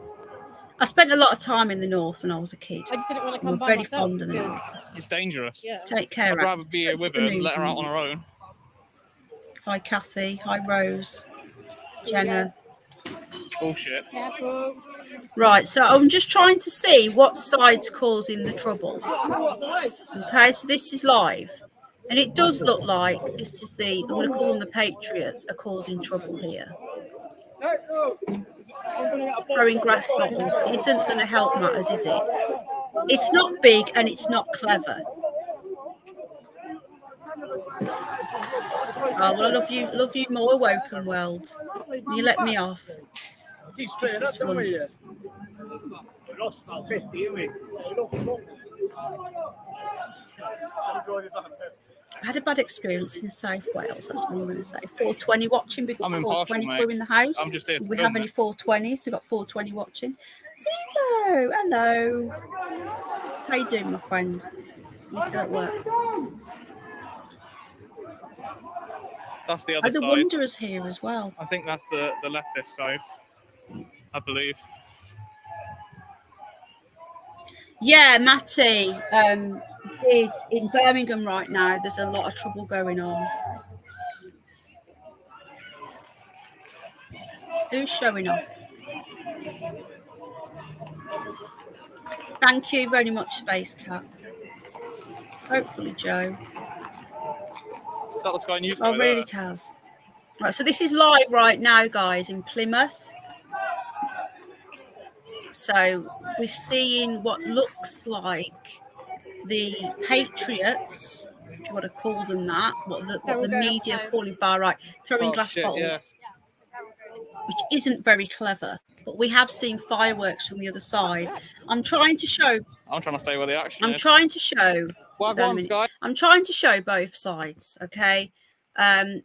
I spent a lot of time in the North when I was a kid. I just didn't want to come I'm by very myself fond of the because North. It's dangerous. Yeah. Take care. I'd rather be here with her and let her out on her own. Hi, Kathy. Hi, Rose. Jenna. Bullshit. Careful. Right, so I'm just trying to see what side's causing the trouble. Okay, so this is live. And it does look like this is I'm going to call them the Patriots, are causing trouble here. Throwing grass bottles isn't going to help matters, is it? It's not big and it's not clever. Oh, well, I love you more, Woken World. You let me off. This once. I had a bad experience in South Wales. That's what I'm going to say. 420 watching. We've got I'm 420 impartial, crew in the house. I'm just here to we film have any it. 420s? We've got 420 watching. Zero. Hello. How you doing, my friend? You still at work? That's the other the side. Wanderers here as well. I think that's the leftist side, I believe. Yeah, Matty. Did in Birmingham right now. There's a lot of trouble going on. Who's showing up? Thank you very much, Space Cat. Hopefully, Joe. Is that the Sky News? Oh, really, Kaz? Right, so this is live right now, guys, in Plymouth. So we're seeing what looks like the Patriots, if you want to call them that, what the media are calling far right, throwing glass bottles, which isn't very clever. But we have seen fireworks from the other side. I'm trying to show. I'm trying to stay where the action is. I'm trying to show. I'm trying to show both sides. Okay.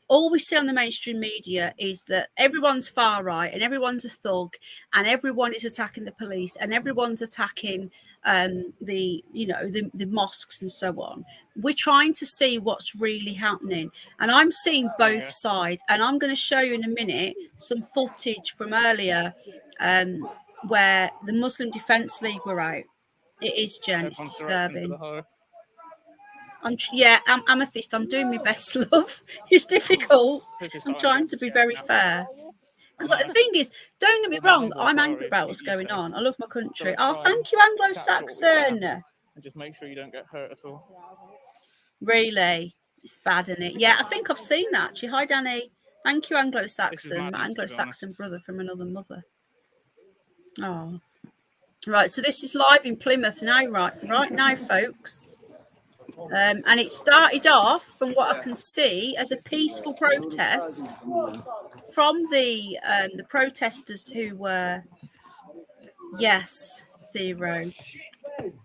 All we see on the mainstream media is that everyone's far right and everyone's a thug and everyone is attacking the police and everyone's attacking the mosques and so on. We're trying to see what's really happening, and I'm seeing both sides, and I'm going to show you in a minute some footage from earlier where the Muslim Defence League were out. It is, Jen. It's disturbing. I'm Amethyst. I'm doing my best, love. It's difficult. I'm trying to be very fair. Because the thing is, don't get me wrong, I'm angry about what's going on. I love my country. Oh, thank you, Anglo-Saxon. And just make sure you don't get hurt at all. Really? It's bad, isn't it? Yeah, I think I've seen that, actually. Hi, Danny. Thank you, Anglo-Saxon. My Anglo-Saxon brother from another mother. Oh. Right, so this is live in Plymouth now, right now, folks. And it started off, from what I can see, as a peaceful protest from the protesters who were, yes, zero.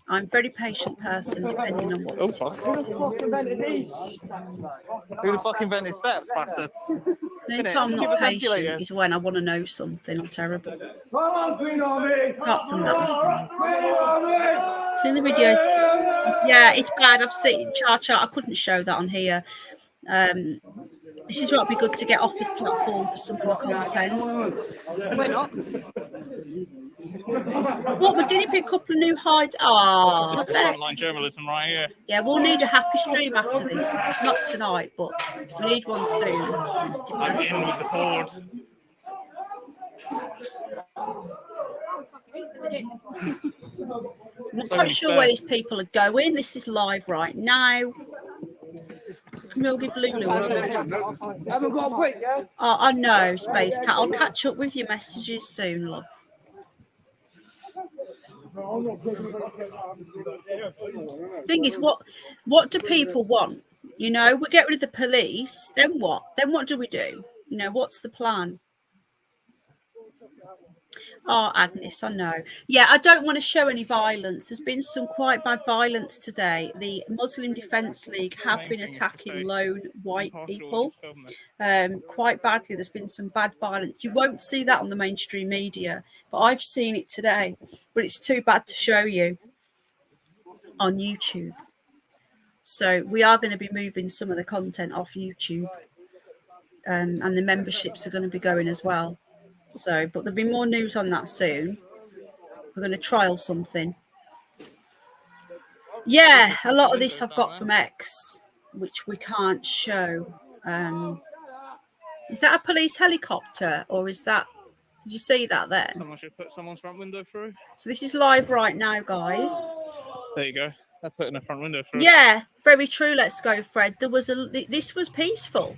I'm a very patient person, depending on what's. Who the fuck invented steps, bastards? The only time I'm not patient is when I want to know something. I'm terrible. Apart from that, seen the videos. Yeah, it's bad. I've seen Char. I couldn't show that on here. This is what would be good to get off this platform for some more content. Why not? What, we're going to pick up a new hides? Ah, Frontline journalism right here. Yeah, we'll need a happy stream after this. Not tonight, but we need one soon. I'm in with the board. I'm not quite sure where these people are going. This is live right now. Can we all give Lulu a Oh, I know, Space Cat. I'll catch up with your messages soon, love. Thing is, what do people want? You know, we get rid of the police. Then what? Then what do we do? You know, what's the plan? Oh, Agnes, I know. Yeah, I don't want to show any violence. There's been some quite bad violence today. The Muslim Defence League have been attacking lone white people quite badly. There's been some bad violence. You won't see that on the mainstream media, but I've seen it today. But it's too bad to show you on YouTube. So we are going to be moving some of the content off YouTube, and the memberships are going to be going as well. So, but there'll be more news on that soon. We're going to trial something. Yeah, a lot of this I've got from X, which we can't show. Is that a police helicopter, or is that? Did you see that there? Someone should put someone's front window through. So this is live right now, guys. There you go. They're putting a front window through. Yeah, very true. Let's go, Fred. This was peaceful,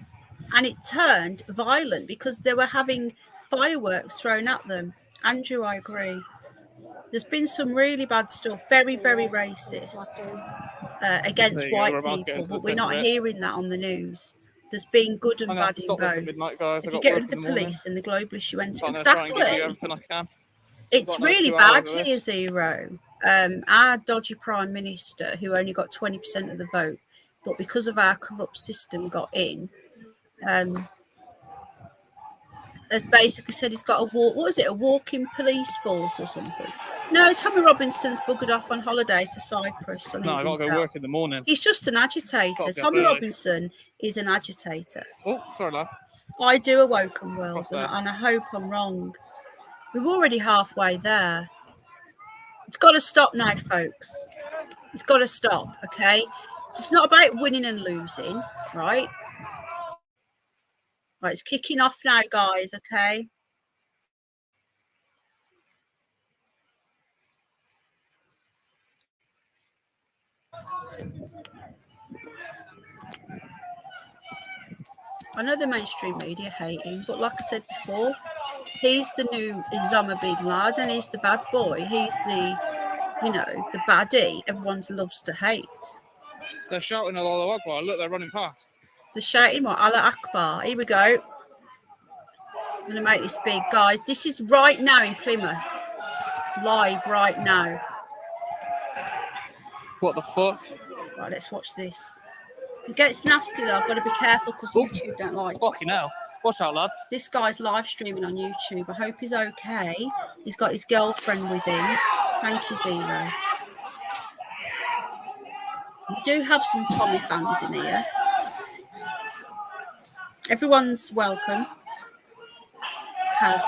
and it turned violent because they were having fireworks thrown at them. Andrew, I agree. There's been some really bad stuff, very, very racist against white people, but we're not hearing that on the news. There's been good and bad in both. If you get rid of the police and the globalists, you enter exactly. It's really bad here, Zero. our dodgy Prime Minister, who only got 20% of the vote, but because of our corrupt system got in, has basically said he's got a walking police force or something. No, Tommy Robinson's buggered off on holiday to Cyprus. No, I got to go work in the morning. He's just an agitator. Tommy Robinson is an agitator. Oh, sorry, love. I do a woken world, and I hope I'm wrong. We're already halfway there. It's got to stop now, folks. It's got to stop, okay? It's not about winning and losing, right? Right, it's kicking off now, guys, okay? I know the mainstream media hate him, but like I said before, he's the new Osama bin Laden. He's the bad boy. He's the, the baddie everyone loves to hate. They're shouting Allahu Akbar. Look, they're running past. They're shouting what? Allah Akbar. Here we go. I'm going to make this big, guys. This is right now in Plymouth. Live right now. What the fuck? Right, let's watch this. It gets nasty though. I've got to be careful because YouTube don't like it. Fucking hell. Watch out, lad. This guy's live streaming on YouTube. I hope he's okay. He's got his girlfriend with him. Thank you, Zero. We do have some Tommy fans in here. Everyone's welcome. Kaz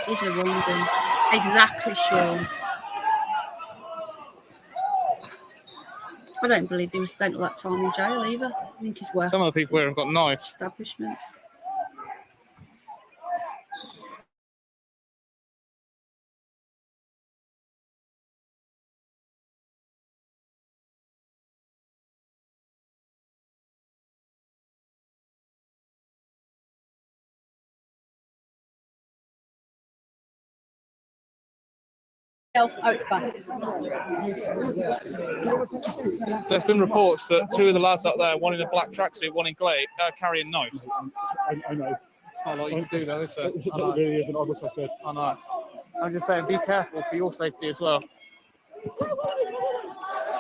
is a wrong one. Exactly, Sean. I don't believe he spent all that time in jail either. I think he's working. Some of the people here have got knives. Establishment. Else out back. There's been reports that two of the lads up there, one in a black tracksuit, one in grey, carrying knives. I know. It's not like you can do that, is it? It really isn't. I wish I could. I know. I'm just saying, be careful for your safety as well.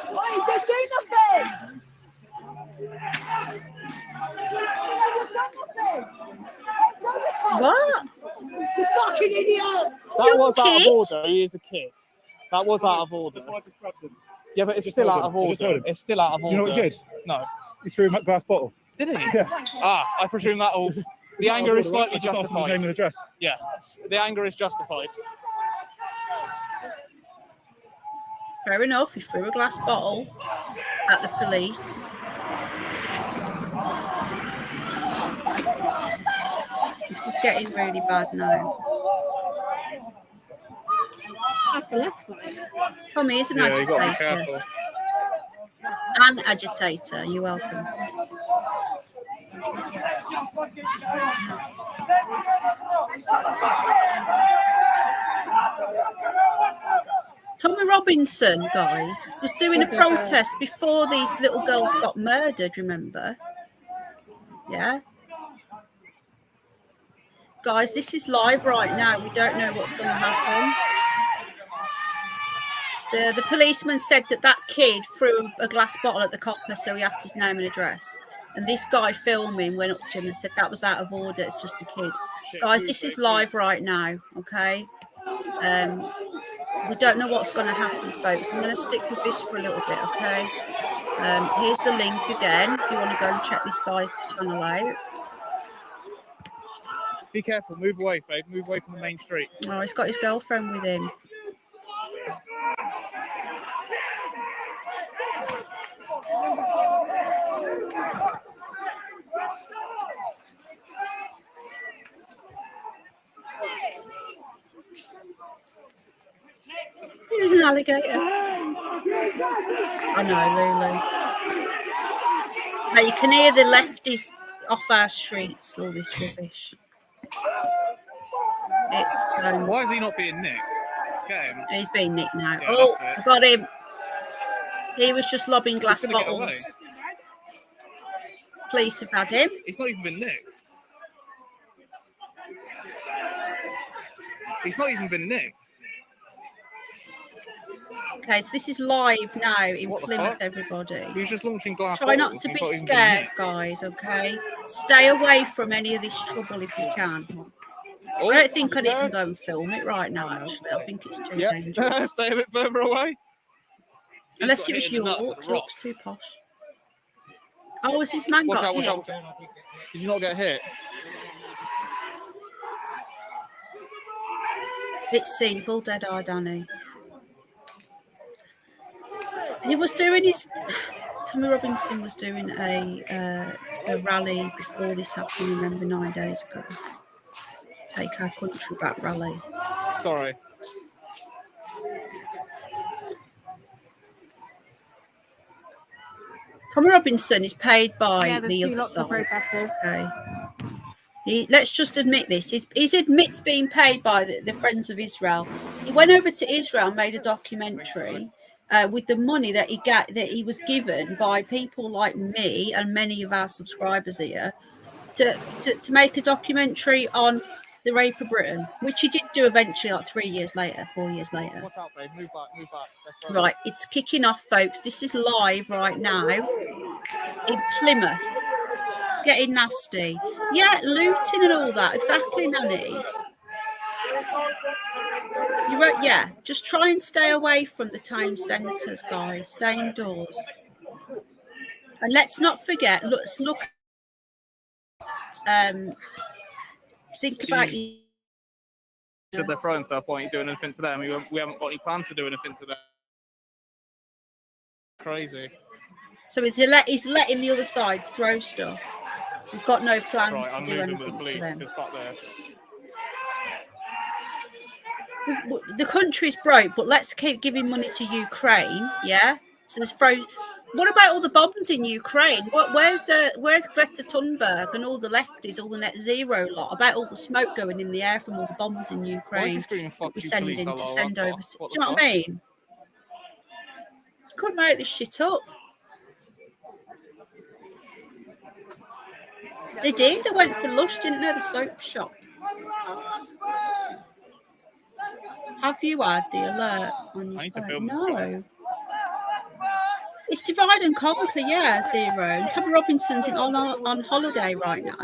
Why did they do nothing? What? You fucking idiot! That was out of order. He is a kid. That was out of order. Yeah, but it's still out of order. It's still out of order. You know what he did? No. He threw him at glass bottle. Did he? Yeah. I presume that all. The anger is slightly justified. Name and address. Yeah, the anger is justified. Fair enough. He threw a glass bottle at the police. This is getting really bad now. That's the left side. Tommy is an agitator. An agitator. You're welcome. Tommy Robinson, guys, was doing a protest before these little girls got murdered, remember? Yeah. Guys, this is live right now. We don't know what's going to happen. The policeman said that kid threw a glass bottle at the copper, so he asked his name and address. And this guy filming went up to him and said that was out of order. It's just a kid. Guys, this is live right now, okay? We don't know what's going to happen, folks. I'm going to stick with this for a little bit, okay? Here's the link again if you want to go and check this guy's channel out. Be careful. Move away, babe. Move away from the main street. Oh, he's got his girlfriend with him. Here's an alligator. I know, Lulu. Now you can hear the lefties off our streets, all this rubbish. It's why is he not being nicked? Get him. He's being nicked now. Yeah, oh, I got him. He was just lobbing glass bottles. Police have had him. He's not even been nicked. He's not even been nicked. Okay, so this is live now in Plymouth, everybody. He's just launching glass. Try not to be scared, guys, okay? Stay away from any of this trouble if you can. I don't think I'd even go and film it right now, actually. I think it's too dangerous. Stay a bit further away. Unless it was York. It looks too posh. Oh, was this man got hit? Watch out. Did you not get hit? It's evil, Dead-Eye Danny. He was doing his... Tommy Robinson was doing a rally before this happened, remember, 9 days ago. Take Our Country Back rally. Sorry. Tommy Robinson is paid by the other lots side. of protesters. Okay. Let's just admit this. He admits being paid by the Friends of Israel. He went over to Israel and made a documentary with the money that he was given by people like me and many of our subscribers here to make a documentary on the rape of Britain, which he did do eventually, like 4 years later. What's up, babe? Move back. Right, it's kicking off, folks. This is live right now in Plymouth. Getting nasty. Yeah, looting and all that. Exactly, Nanny. Yeah, just try and stay away from the town centres, guys. Stay indoors. And let's not forget, let's look. Think about you. Said they're throwing stuff. Why aren't you doing anything to them? We haven't got any plans to do anything to them. Crazy. So he's letting the other side throw stuff. We've got no plans to do anything to them. The country's broke, but let's keep giving money to Ukraine. Yeah. So there's What about all the bombs in Ukraine? Where's Greta Thunberg and all the lefties, all the net zero lot about all the smoke going in the air from all the bombs in Ukraine? We send over. Do you know what I mean? Couldn't make this shit up. They did. They went for Lush, didn't they? The soap shop. Have you had the alert on your phone? No. It's divide and conquer, yeah, Zero. And Tommy Robinson's on holiday right now.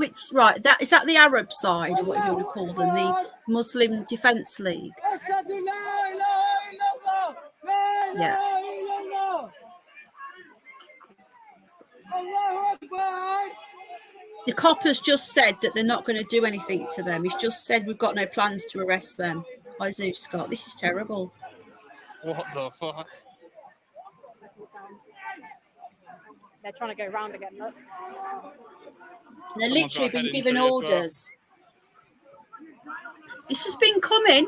Is that the Arab side, or whatever you want to call them, the Muslim Defence League? Yeah. The cop has just said that they're not going to do anything to them. He's just said we've got no plans to arrest them. By Zeus Scott, this is terrible. What the fuck? They're trying to go round again, look. They're literally been given orders. This has been coming.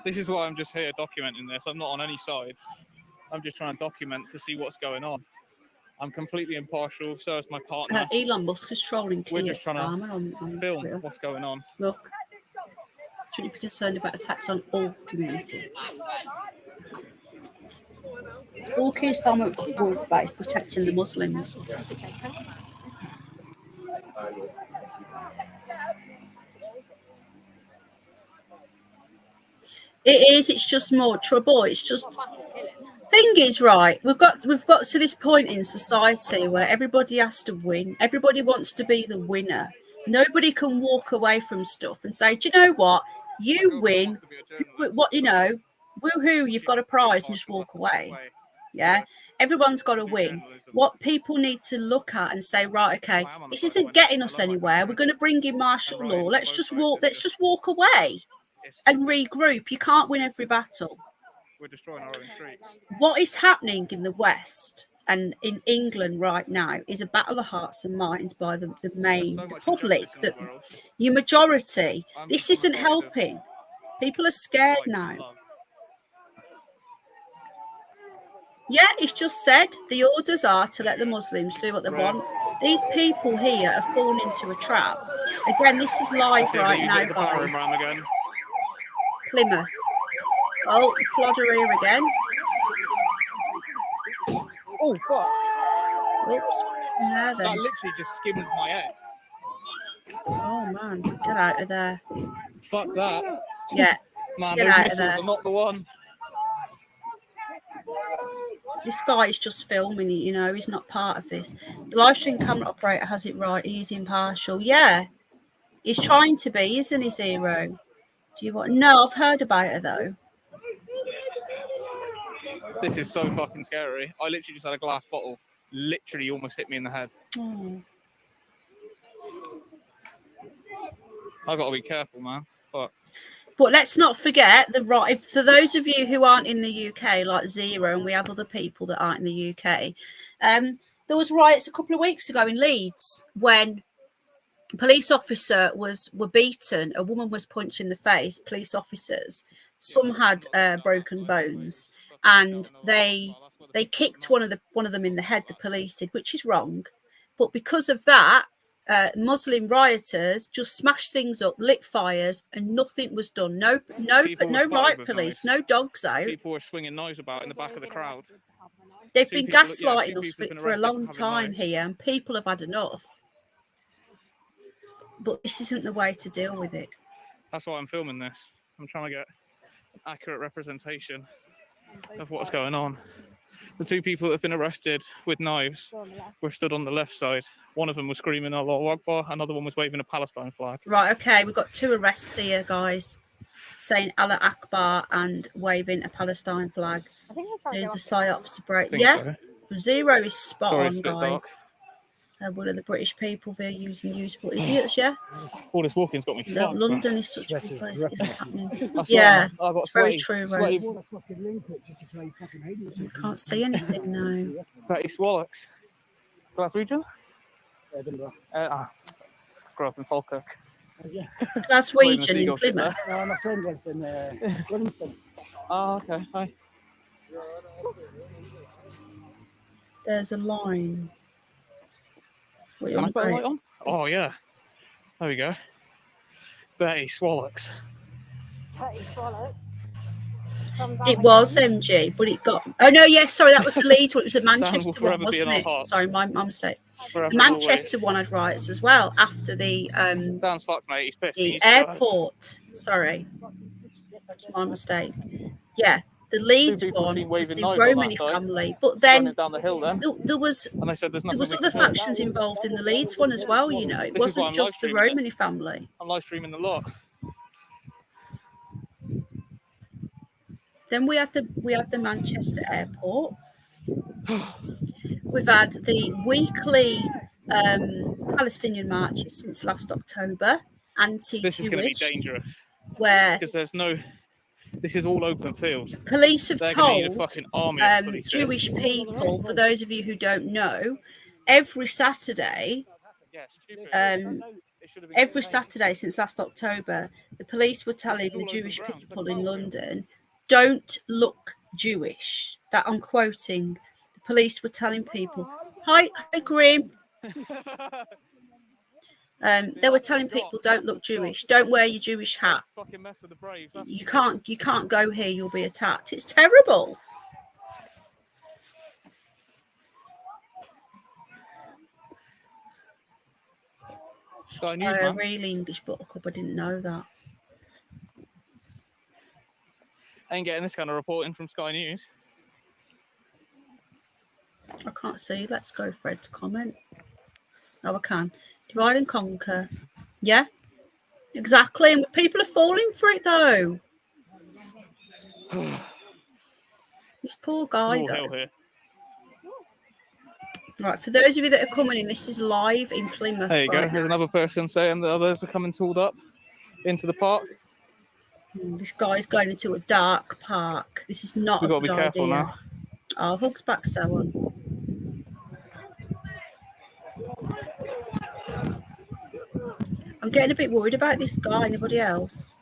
This is why I'm just here documenting this. I'm not on any sides. I'm just trying to document to see what's going on. I'm completely impartial, so is my partner. Elon Musk is trolling We're just trying to film Twitter. What's going on. Look, shouldn't you be concerned about attacks on all community? All Keir Starmer was about is protecting the Muslims. It is. It's just more trouble. It's just. Thing is, right, we've got to this point in society where everybody has to win. Everybody wants to be the winner. Nobody can walk away from stuff and say, do you know what? You win. What, woohoo, you've got a prize, and just walk away. Yeah, everyone's got to win. What people need to look at and say, right, okay, this isn't getting us anywhere. We're going to bring in martial law. Let's just walk away and regroup. You can't win every battle. We're destroying our own streets. What is happening in the West and in England right now is a battle of hearts and minds by the public, your majority. This isn't helping. People are scared now. Yeah, it's just said the orders are to let the Muslims do what they want. These people here have fallen into a trap. Again, this is live right now, guys. Plymouth. Oh, plodder here again. Oh, fuck. Whoops. There, then. That literally just skimmed my head. Oh, man. Get out of there. Fuck that. Yeah. Man, Get those out of missiles there. are not the one. This guy is just filming it, you know, he's not part of this. The live stream camera operator has it right. He's impartial. Yeah, he's trying to be, isn't he, Zero? Do you want? No, I've heard about it though. This is so fucking scary. I literally just had a glass bottle. Literally almost hit me in the head. Oh. I got to be careful, man. Fuck. But let's not forget the right. For those of you who aren't in the UK, like Zero, and we have other people that aren't in the UK, there was riots a couple of weeks ago in Leeds when a police officer were beaten. A woman was punched in the face. Police officers, some had broken bones, and they kicked one of them in the head. The police did, which is wrong. But because of that, Muslim rioters just smashed things up, lit fires, and nothing was done. No riot police, no dogs out. People were swinging knives about in the back of the crowd. They've been gaslighting us for a long time here, and people have had enough. But this isn't the way to deal with it. That's why I'm filming this. I'm trying to get accurate representation of what's going on. The two people that have been arrested with knives were stood on the left side. One of them was screaming Allahu Akbar, another one was waving a Palestine flag. Right, okay, we've got 2 arrests here, guys, saying Allah Akbar and waving a Palestine flag. There's a psyops to break. Yeah, so. Zero is spot on, guys. One of the British people they're using useful idiots, yeah? All this walking's got me fucked. London is such a good place. Isn't happening. Yeah, it's very true, Rose. You can't see anything now. Betty Swallocks. Glaswegian? Edinburgh. Grew up in Falkirk. Glaswegian in Plymouth. No, my friend lives in Livingston. Oh, okay. Hi. There's a line. Can I put a light on? Oh, yeah. There we go. Betty Swallocks. Betty Swallocks. It was MG, but it got... Oh, no, yes, sorry, that was the Leeds one. It was the Manchester one, wasn't it? Sorry, my mistake. The Manchester one had riots as well after the... Dan's fucked, mate. He's pissed. The airport. Sorry. That's my mistake. Yeah. The Leeds one was the Romani family, but then down the hill, there was other factions involved in the Leeds one as well. You know, it wasn't just the Romani family. I'm live streaming the lot. Then we have the Manchester airport. We've had the weekly Palestinian marches since last October. Anti-Jewish. This is going to be dangerous. Where because there's no. This is all open field. Police have told Jewish people, for those of you who don't know, every Saturday since last October, the police were telling the Jewish people in London, don't look Jewish. That I'm quoting. The police were telling people, hi Grim. They were telling people, don't look Jewish, don't wear your Jewish hat. You can't go here, you'll be attacked. It's terrible. Sky News, a real English buttercup, I didn't know that. I ain't getting this kind of reporting from Sky News. I can't see. Let's go Fred's comment. Oh, I can. Divide and conquer. Yeah, exactly. And people are falling for it, though. This poor guy, though. Right, for those of you that are coming in, this is live in Plymouth. There you go. There's another person saying the others are coming tooled up into the park. This guy's going into a dark park. This is not a good idea. We've got to be careful now. Oh, hugs back, so on. I'm getting a bit worried about this guy. Anybody else?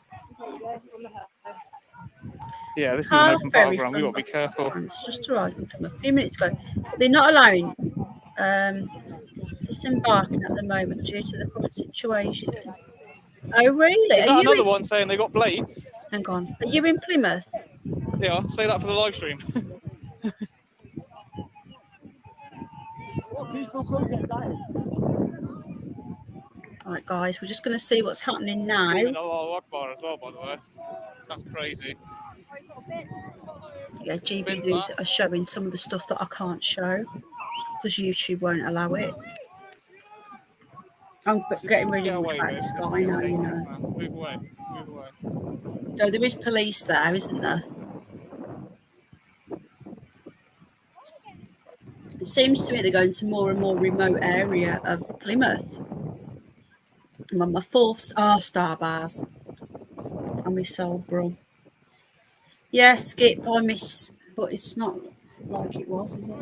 Yeah, this is an open battleground. We've got to be careful. It's just arrived a few minutes ago. They're not allowing disembarking at the moment due to the current situation. Oh, really? Is that another one saying they got blades? Hang on. Are you in Plymouth? Yeah, say that for the live stream. What peaceful protest that is? Right, guys, we're just going to see what's happening now. Allahu Akbar as well, by the way. That's crazy. Yeah, GB News are showing some of the stuff that I can't show because YouTube won't allow it. I'm getting really worried about this guy now, you know. Move away. Move away. So there is police there, isn't there? It seems to me they're going to more and more remote area of Plymouth. I'm on my 4-star bars. I miss old bro. Yeah, Skip, I miss, but it's not like it was, is it?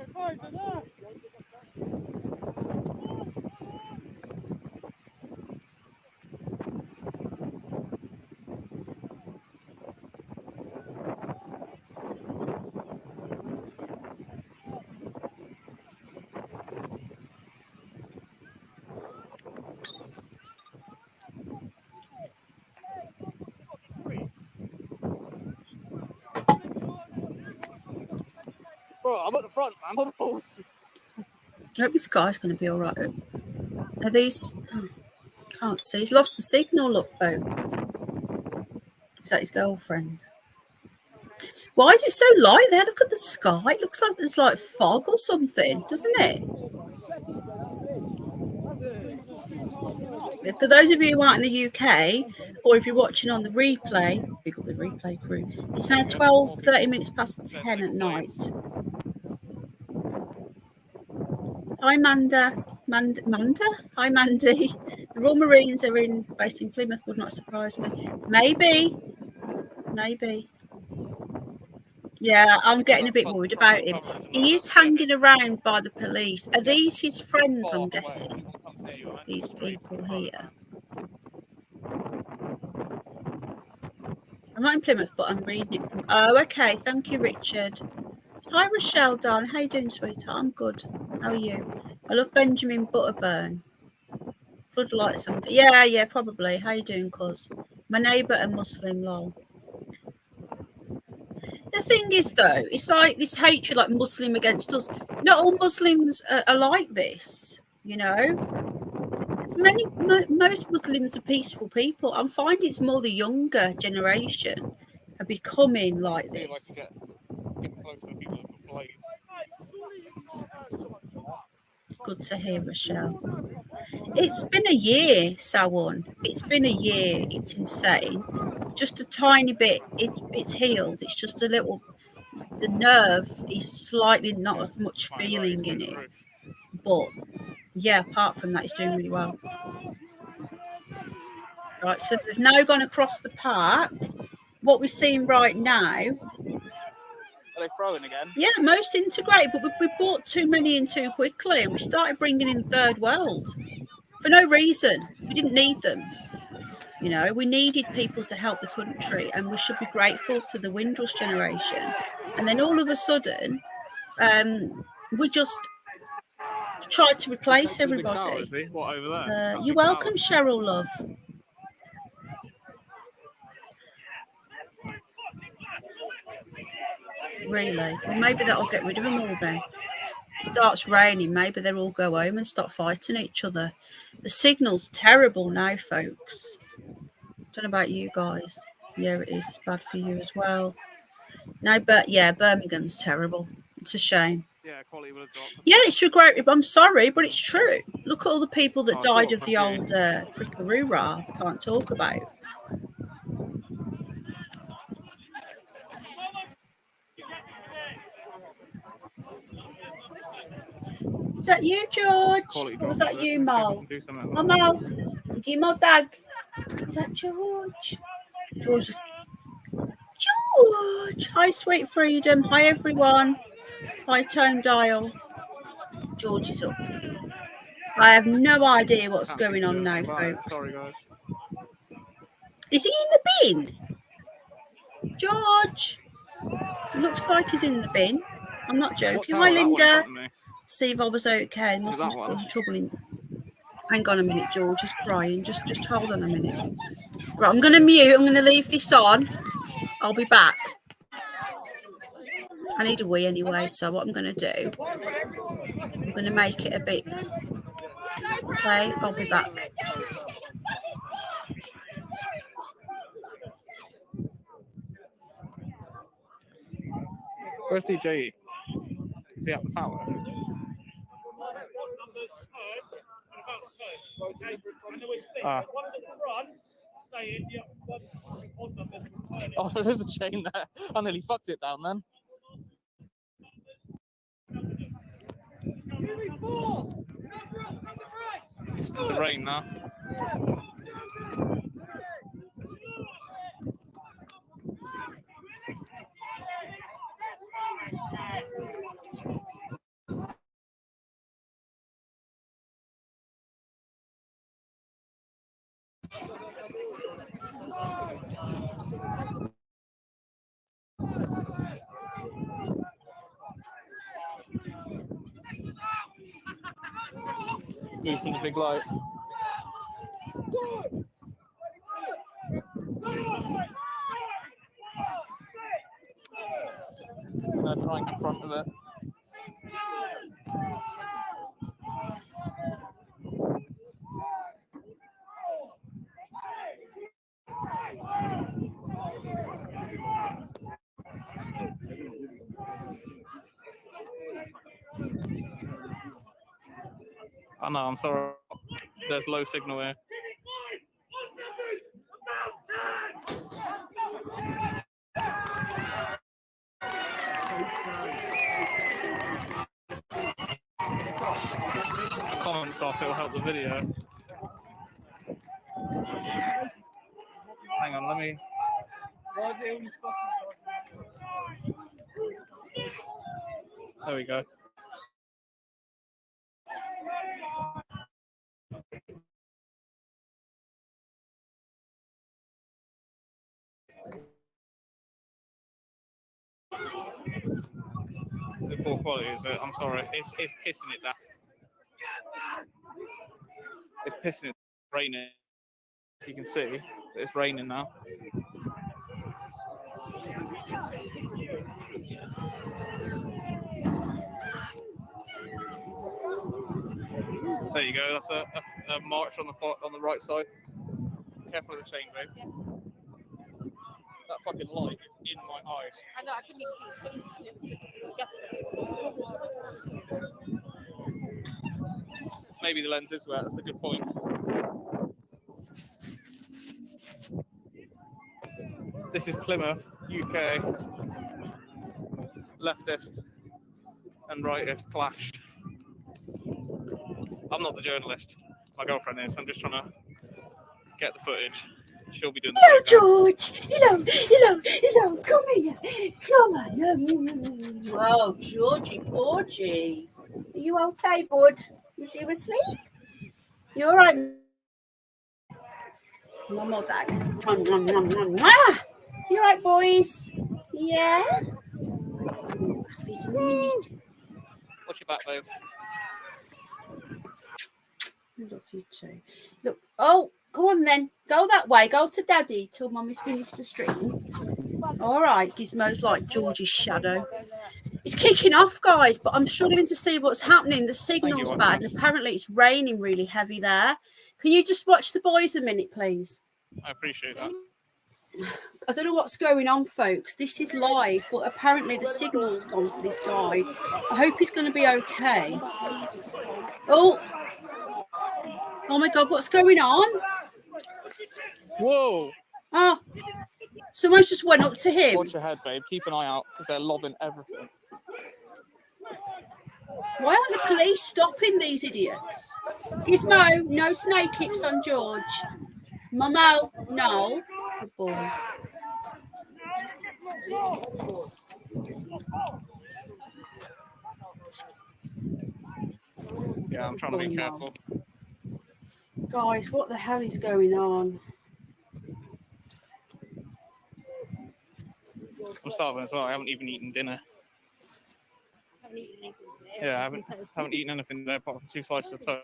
Bro, I'm at the front, man. On the balls. I hope this guy's going to be all right. Are these? Oh, can't see. He's lost the signal. Look, folks. Is that his girlfriend? Why is it so light there? Look at the sky. It looks like there's like fog or something, doesn't it? For those of you who aren't in the UK, or if you're watching on the replay, big up the replay crew, it's now 30 minutes past 10 at night. Hi, Manda. Manda? Hi, Mandy. The Royal Marines are based in Plymouth, would not surprise me. Maybe. Yeah, I'm getting a bit worried about him. He is hanging around by the police. Are these his friends, I'm guessing? These people here. I'm not in Plymouth, but I'm reading it from... Oh, okay. Thank you, Richard. Hi, Rochelle, darling. How you doing, sweetheart? I'm good. How are you? I love Benjamin Butterburn. Floodlights. Yeah, probably. How you doing, cuz? My neighbour, a Muslim, lol. The thing is, though, it's like this hatred, like Muslim against us. Not all Muslims are like this, you know. Most Muslims are peaceful people. I'm finding it's more the younger generation are becoming like this. Good to hear, Rochelle. It's been a year, Sawon. It's been a year. It's insane. Just a tiny bit. It's healed. It's just a little. The nerve is slightly not as much feeling in it, but yeah, apart from that, it's doing really well. Right, so they've now gone across the park. What we're seeing right now. Are they throwing again? Yeah, most integrated, but we bought too many in too quickly, and we started bringing in third world for no reason. We didn't need them. You know, we needed people to help the country, and we should be grateful to the Windrush generation. And then all of a sudden, we just tried to replace everybody. What, over there? You're welcome, Cheryl, love. Really? Well, maybe that'll get rid of them all then. It starts raining, maybe they'll all go home and start fighting each other. The signal's terrible now, folks. Don't know about you guys. Yeah, it is. It's bad for you as well. No, but yeah, Birmingham's terrible. It's a shame. Yeah, quality will have dropped. Yeah, it's regrettable. I'm sorry, but it's true. Look at all the people that died of the old Prickaroo-rah we can't talk about. Is that you, George? Or was that you, Mal? Oh, Mal. Give my dag. Is that George? George. Hi, Sweet Freedom. Hi, everyone. Hi, Tone Dial. George is up. I have no idea what's going on now, folks. Sorry, guys. Is he in the bin? George. Looks like he's in the bin. I'm not joking. Hi, Linda. See if I was okay. There mustn't be trouble in. Hang on a minute, George is crying. Just hold on a minute. Right, I'm going to mute. I'm going to leave this on. I'll be back. I need a wee anyway, so what I'm going to do, I'm going to make it a bit. Okay, I'll be back. Where's DJ? Is he at the tower? Oh, there's a chain there. I nearly fucked it down then. It's still the rain now. Move from the big light. I'm going to try and get in front of it. Oh no, I'm sorry. There's low signal here. Comments off, it'll help the video. Hang on, let me. There we go. Is it poor quality? Is it? I'm sorry. It's pissing it down. It's pissing it. Raining. You can see it's raining now. There you go. That's a march on the right side. Careful of the chain, babe. Yeah. That fucking light is in my eyes. I know. I couldn't even see the Maybe the lens is wet. That's a good point. This is Plymouth, UK. Leftist and rightist clashed. I'm not the journalist. My girlfriend is. I'm just trying to get the footage. She'll be doing the Hello, George. Hello. Come here. Come on. Oh, Georgie, Porgy. Are you okay, bud? Was you asleep? You all right? One more, Dad. You all right, boys? Yeah? Watch your back, babe. Love you too. Look. Oh, go on then. Go that way. Go to Daddy till Mummy's finished the stream. All right. Gizmo's like George's shadow. It's kicking off, guys, but I'm struggling to see what's happening. The signal's bad, and apparently it's raining really heavy there. Can you just watch the boys a minute, please? I appreciate that. I don't know what's going on, folks. This is live, but apparently the signal's gone for this guy. I hope he's going to be okay. Oh my God, what's going on? Whoa! Oh, someone's just went up to him. Watch your head, babe. Keep an eye out because they're lobbing everything. Why aren't the police stopping these idiots? Gizmo, no snake hips on George. Momo, no. Good boy. Yeah, I'm trying to be careful. Guys, what the hell is going on? I'm starving as well. I haven't even eaten dinner. Yeah, I haven't eaten anything there apart from 2 slices of toast.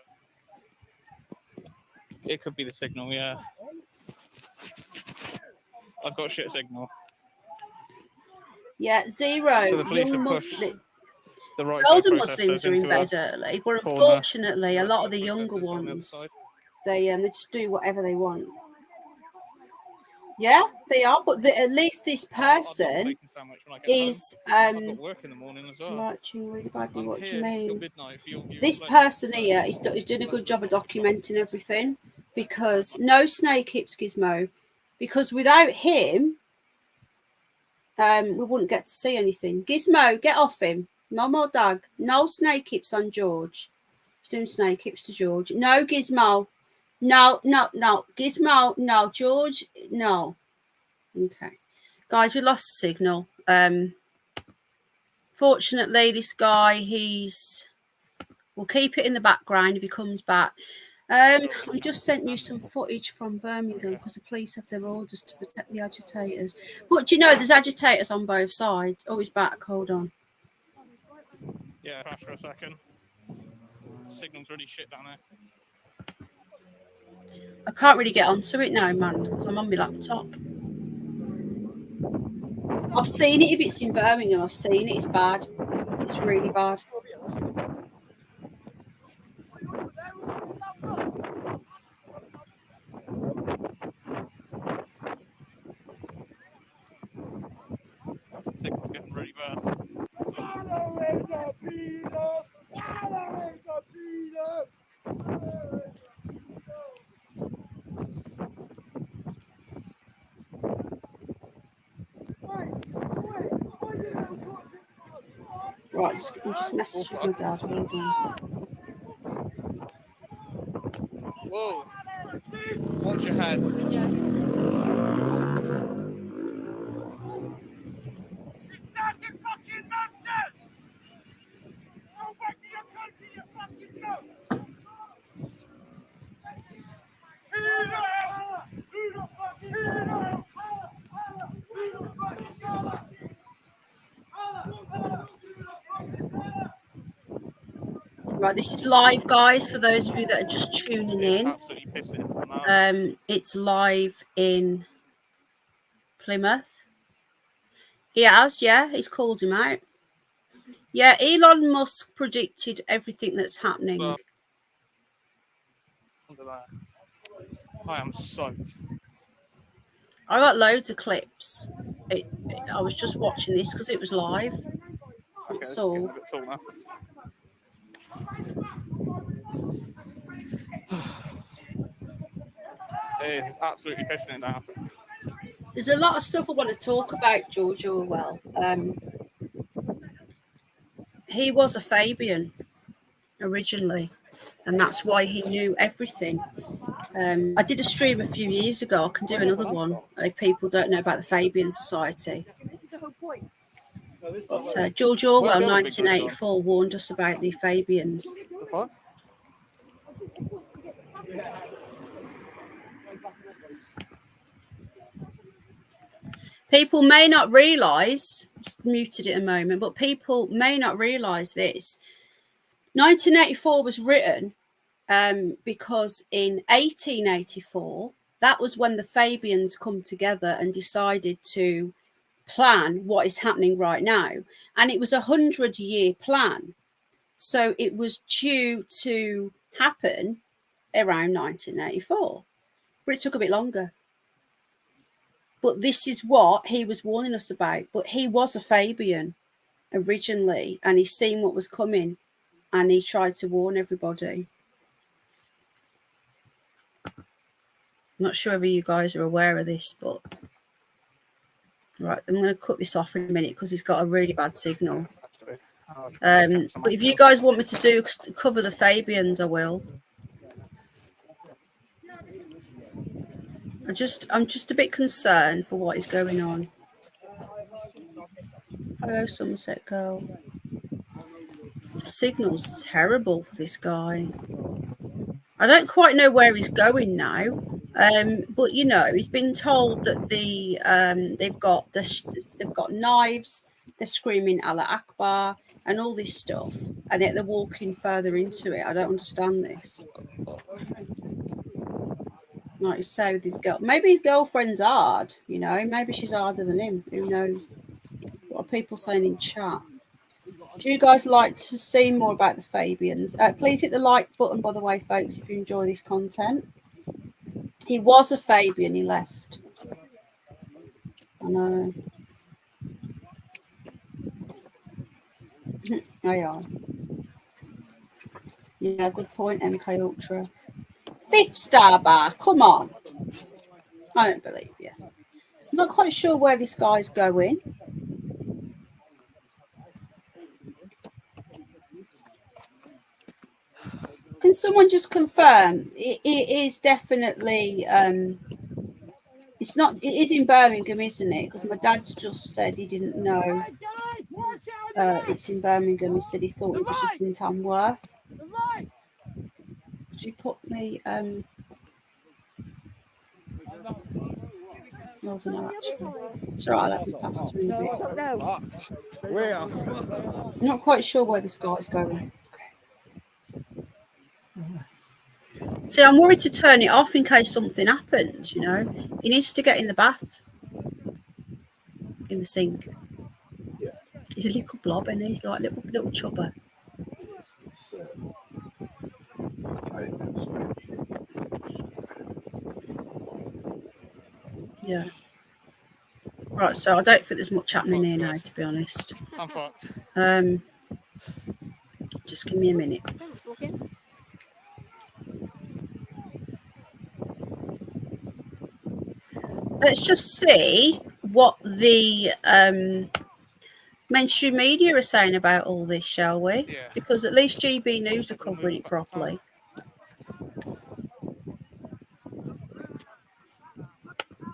It could be the signal, yeah. I've got shit signal. Yeah, zero. So the police Young have pushed Muslim. the right Older Muslims are in bed early, but corner. unfortunately, a lot of the younger ones, they just do whatever they want. Yeah, they are, but at least this person is I've got work in the morning as well. watching really badly. I'm what do here you mean? till midnight. This person here is doing a good job of documenting everything, because no snake hips Gizmo, because without him, we wouldn't get to see anything. Gizmo, get off him. Mum or dog, no snake hips on George. He's doing snake hips to George. No, Gizmo. No, no, no. Gizmo, no. George, no. Okay. Guys, we lost the signal. Fortunately, this guy, we'll keep it in the background if he comes back. I've just sent you some footage from Birmingham because the police have their orders to protect the agitators. But do you know there's agitators on both sides? Oh, he's back. Hold on. Yeah, crash for a second. Signal's really shit down there. I can't really get onto it now, man, because I'm on my laptop. I've seen it if it's in Birmingham. I've seen it. It's bad. It's really bad. Signal's getting really bad. Right, I'm just messaging my dad. Hold on. Whoa. Watch your head. Yeah. Right, this is live, guys, for those of you that are just tuning in. It's live in Plymouth. He has, yeah, he's called him out. Yeah, Elon Musk predicted everything that's happening. I am soaked. I got loads of clips. I was just watching this because it was live. Okay, that's all. It's absolutely pissing it down. There's a lot of stuff I want to talk about George Orwell. He was a Fabian originally, and that's why he knew everything. I did a stream a few years ago. I can do another one if people don't know about the Fabian Society. But George Orwell, 1984, warned us about the Fabians. The fuck? People may not realise, just muted it a moment, but people may not realise this. 1984 was written because in 1884, that was when the Fabians come together and decided to plan what is happening right now. And it was a 100-year plan. So it was due to happen around 1984, but it took a bit longer. But this is what he was warning us about. But he was a Fabian originally, and he's seen what was coming, and he tried to warn everybody. I'm not sure whether you guys are aware of this, but right, I'm going to cut this off in a minute because he's got a really bad signal. But if you guys want me to cover the Fabians, I will. I'm just a bit concerned for what is going on. Hello, Somerset girl. The signal's terrible for this guy. I don't quite know where he's going now, but you know, he's been told that they've got knives. They're screaming Allah Akbar and all this stuff, and yet they're walking further into it. I don't understand this. Like you say with his girl, maybe his girlfriend's hard. You know, maybe she's harder than him. Who knows? What are people saying in chat? Do you guys like to see more about the Fabians? Please hit the like button, by the way, folks, if you enjoy this content. He was a Fabian, he left. I know. I are. Yeah, good point, MK Ultra. 5th star bar, come on. I don't believe you. I'm not quite sure where this guy's going. Can someone just confirm? It is definitely it's not. It is in Birmingham, isn't it? Because my dad's just said he didn't know. It's in Birmingham. He said he thought it was just in Tamworth. She put me. No, it's not actually. It's right. I'll have you pass through a bit. I'm not quite sure where this guy's going. See, I'm worried to turn it off in case something happens, you know. He needs to get in the bath. In the sink. Yeah. He's a little blob and he's like little chubber. Yeah. Right, so I don't think there's much happening here now, to be honest. I'm fucked. Just give me a minute. Let's just see what the mainstream media are saying about all this, shall we? Yeah. Because at least GB News are covering it properly.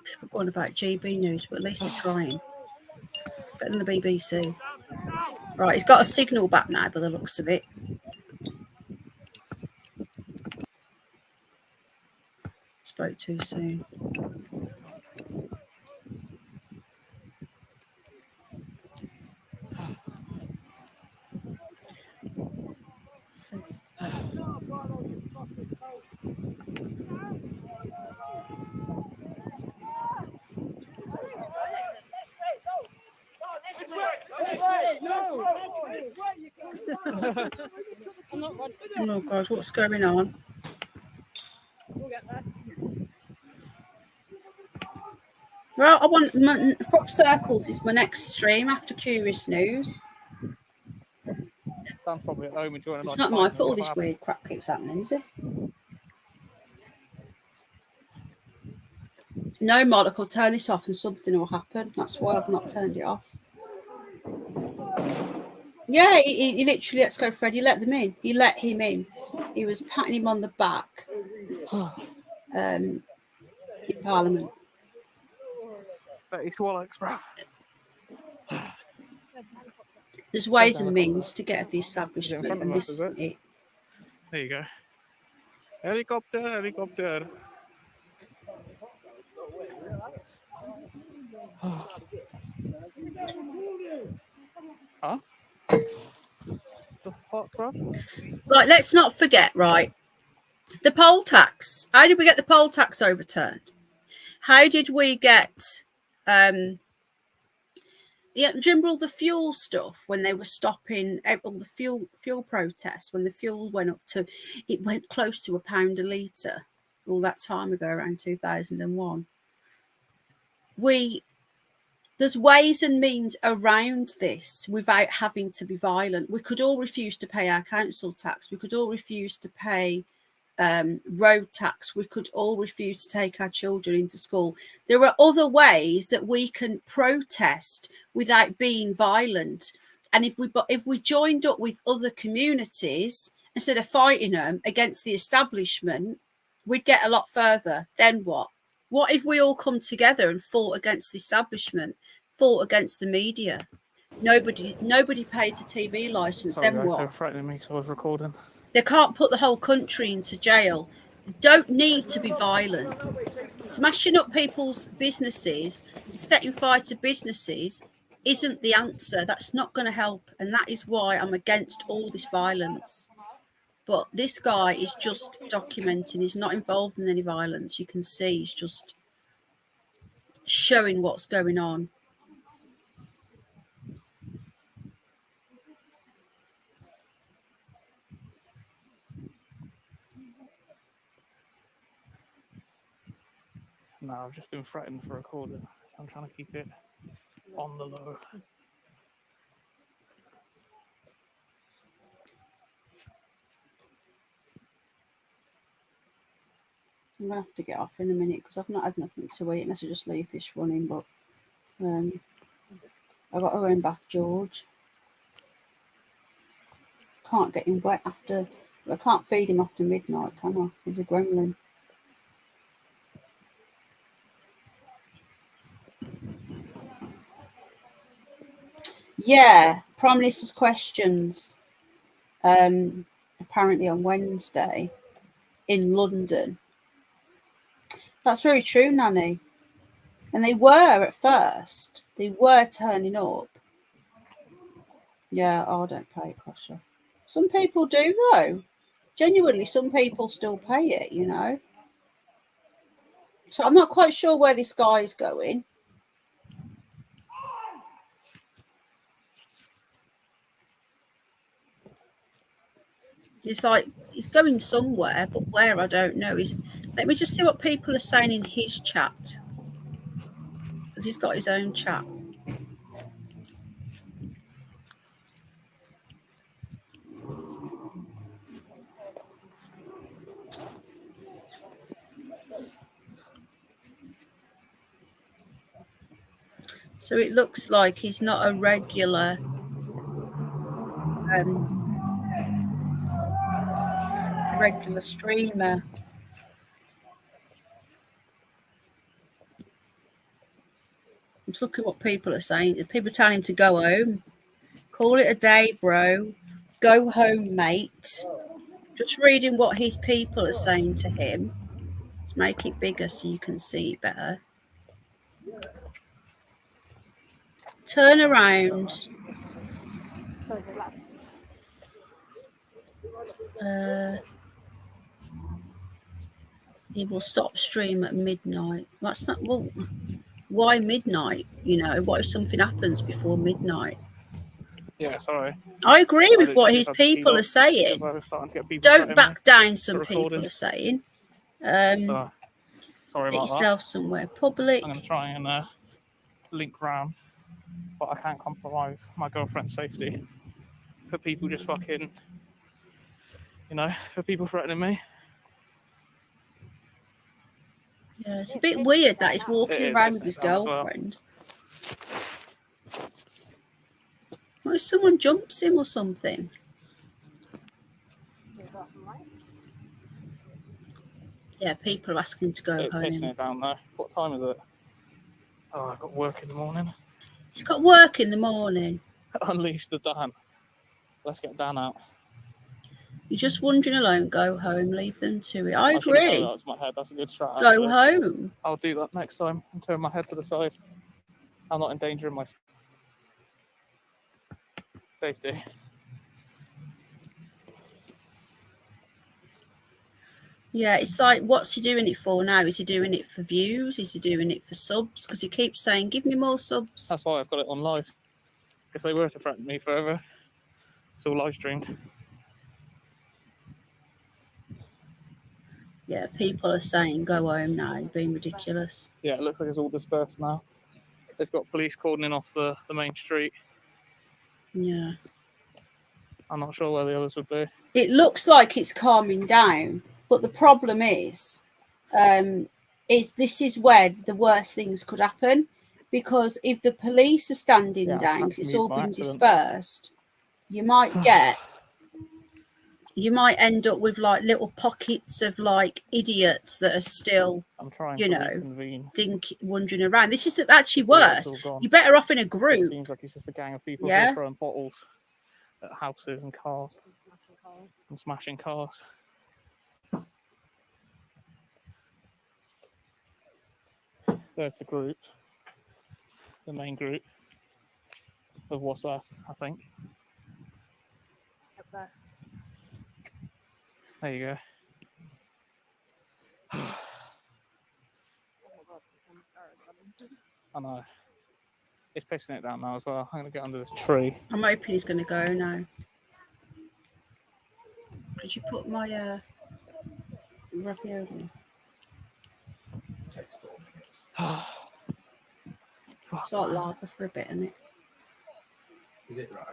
People going about GB News, but at least they're trying. Better than the BBC. Right, he's got a signal back now by the looks of it. Spoke too soon. Oh God, what's going on? Well, I want my Pop Circles is my next stream after Curious News. Dan's probably at home enjoying a nice. It's not my fault all this weird crap keeps happening, is it? No, Mark, I'll turn this off and something will happen. That's why I've not turned it off. Yeah, he literally, let's go, Fred. He let them in. He let him in. He was patting him on the back in Parliament. Betty Swallocks, bro. There's ways and means to get at the establishment, and this isn't it. There you go. Helicopter, helicopter. Huh? The fuck, bro? Like, let's not forget, right? The poll tax. How did we get the poll tax overturned? How did we get yeah, do you remember all the fuel stuff when they were stopping all the fuel protests, when the fuel went up to, it went close to £1 a litre all that time ago, around 2001. There's ways and means around this without having to be violent. We could all refuse to pay our council tax. We could all refuse to pay road tax. We could all refuse to take our children into school. There are other ways that we can protest without being violent. And if we joined up with other communities instead of fighting them against the establishment, we'd get a lot further. Then what? What if we all come together and fought against the establishment, fought against the media? Nobody pays a TV license. Sorry, then guys, what? they were threatening me because I was recording. They can't put the whole country into jail. Don't need to be violent. Smashing up people's businesses, setting fire to businesses isn't the answer. That's not going to help. And that is why I'm against all this violence. But this guy is just documenting. He's not involved in any violence. You can see he's just showing what's going on. No, I've just been threatened for recording. So I'm trying to keep it on the low. I'm going to have to get off in a minute because I've not had nothing to eat unless I just leave this running. But I've got to go in Bath George. Can't get him wet after. I can't feed him after midnight, can I? He's a gremlin. Yeah, Prime Minister's questions. Apparently on Wednesday in London. That's very true, Nanny. And they were at first. They were turning up. Yeah, I don't pay it, Kosher. Some people do, though. Genuinely, some people still pay it, you know. So I'm not quite sure where this guy is going. It's like he's going somewhere, but where I don't know. Let me just see what people are saying in his chat, because he's got his own chat. So it looks like he's not a regular streamer. I'm just looking at what people are saying. People telling him to go home. Call it a day, bro. Go home, mate. Just reading what his people are saying to him. Let's make it bigger so you can see it better. Turn around. He will stop stream at midnight. That's not, well, why midnight? You know, what if something happens before midnight? Yeah, sorry. I agree with what his people are saying. I was starting to get people Don't back down, some people are saying. So, sorry about yourself that. Somewhere public. I'm going to try and link round, but I can't compromise my girlfriend's safety for people just fucking, you know, for people threatening me. Yeah, it's a bit weird that he's walking around with his girlfriend. What if someone jumps him or something? Yeah, people are asking him to go home. It's pissing it down though. What time is it? Oh, I've got work in the morning. He's got work in the morning. Unleash the Dan. Let's get Dan out. You're just wandering alone. Go home. Leave them to it. I agree. That was my head. That's a good strat. Go home. I'll do that next time and turn my head to the side. I'm not endangering my safety. Yeah, it's like, what's he doing it for now? Is he doing it for views? Is he doing it for subs? Because he keeps saying, give me more subs. That's why I've got it on live. If they were to threaten me further, it's all live streamed. Yeah, people are saying, go home now, being ridiculous. Yeah, it looks like it's all dispersed now. They've got police cordoning off the main street. Yeah. I'm not sure where the others would be. It looks like it's calming down, but the problem is this is where the worst things could happen, because if the police are standing down, because it's all been dispersed, you might end up with like little pockets of like idiots that are still, wandering around. This is actually worse. You're better off in a group. It seems like it's just a gang of people throwing bottles at houses and cars and smashing cars. There's the group, the main group of what's left, I think. There you go. I know. It's pissing it down now as well. I'm going to get under this tree. I'm hoping he's going to go now. Could you put my ravioli? Fuck. It's like lava for a bit, isn't it? Is it right?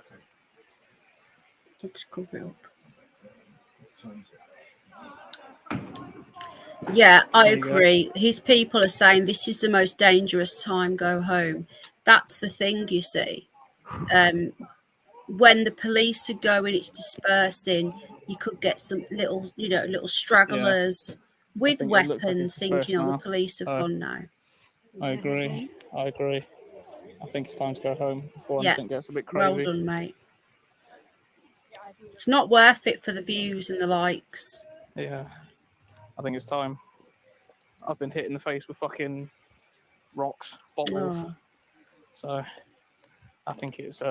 Okay. Just cover it up. Yeah, I agree. His people are saying this is the most dangerous time. Go home. That's the thing, you see. When the police are going, it's dispersing. You could get some little, little stragglers with weapons, thinking, "Oh, the police have gone now." I agree. I think it's time to go home before anything gets a bit crazy. Well done, mate. It's not worth it for the views and the likes. Yeah, I think it's time. I've been hit in the face with fucking rocks, bottles. So I think it's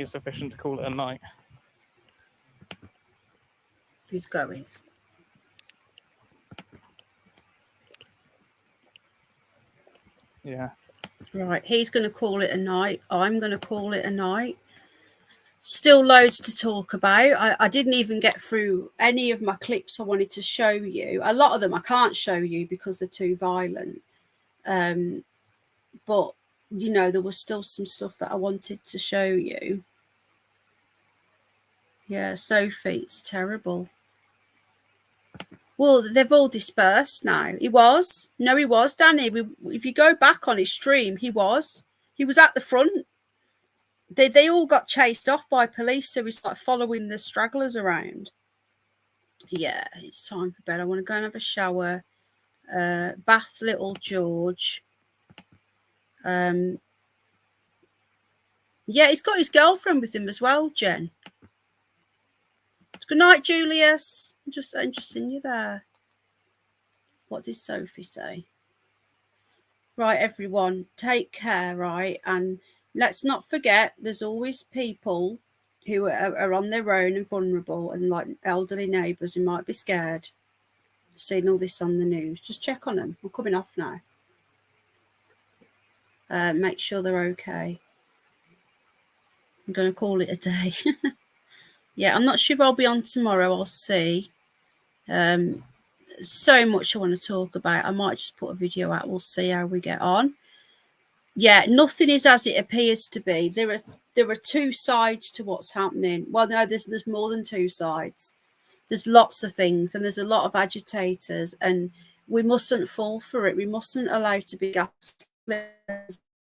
sufficient to call it a night. Who's going? Yeah. Right, he's going to call it a night. I'm going to call it a night. Still loads to talk about. I didn't even get through any of my clips I wanted to show you. A lot of them I can't show you because they're too violent. But, there was still some stuff that I wanted to show you. Yeah, Sophie, it's terrible. Well, they've all dispersed now. He was, Danny. If you go back on his stream, he was at the front. They all got chased off by police, so he's like following the stragglers around. Yeah, it's time for bed. I want to go and have a shower. Bath little George. Yeah, he's got his girlfriend with him as well, Jen. Good night, Julius. I'm just seeing you there. What did Sophie say? Right, everyone, take care, right? And let's not forget, there's always people who are on their own and vulnerable, and like elderly neighbours who might be scared. Seeing all this on the news, just check on them. We're coming off now. Make sure they're okay. I'm going to call it a day. Yeah, I'm not sure if I'll be on tomorrow. I'll see. So much I want to talk about. I might just put a video out. We'll see how we get on. Yeah, nothing is as it appears to be. There are two sides to what's happening. Well, no, there's more than two sides. There's lots of things, and there's a lot of agitators, and we mustn't fall for it. We mustn't allow to be gaslit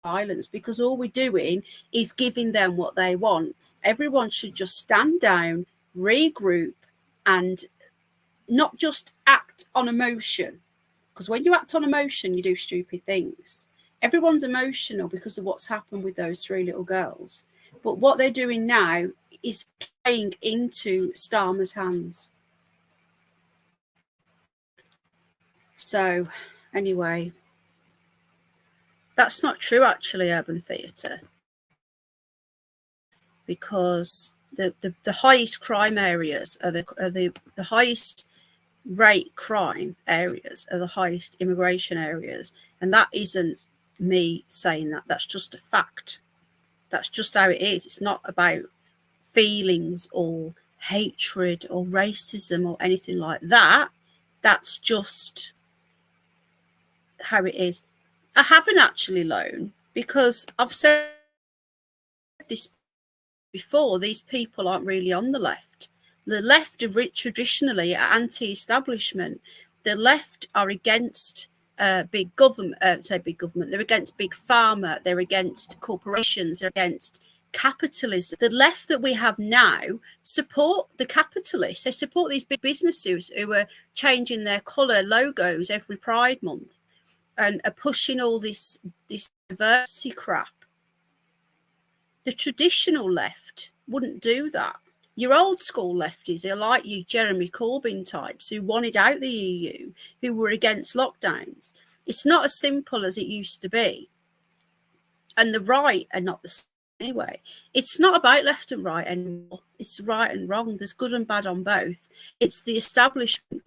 violence, because all we're doing is giving them what they want. Everyone should just stand down, regroup, and not just act on emotion, because when you act on emotion, you do stupid things. Everyone's emotional because of what's happened with those 3 little girls. But what they're doing now is playing into Starmer's hands. So, anyway, that's not true, actually, Urban Theatre. Because the highest crime areas are the highest rate crime areas are the highest immigration areas. And that isn't me saying that. That's just a fact. That's just how it is. It's not about feelings or hatred or racism or anything like that. That's just how it is. I haven't actually loaned, because I've said this before, these people aren't really on the left. The left are traditionally anti-establishment. The left are against big government. They're against big pharma. They're against corporations. They're against capitalism. The left that we have now support the capitalists. They support these big businesses who are changing their colour logos every Pride Month and are pushing all this diversity crap. The traditional left wouldn't do that. Your old school lefties are like you Jeremy Corbyn types who wanted out the EU, who were against lockdowns. It's not as simple as it used to be. And the right are not the same anyway. It's not about left and right anymore. It's right and wrong. There's good and bad on both. It's the establishment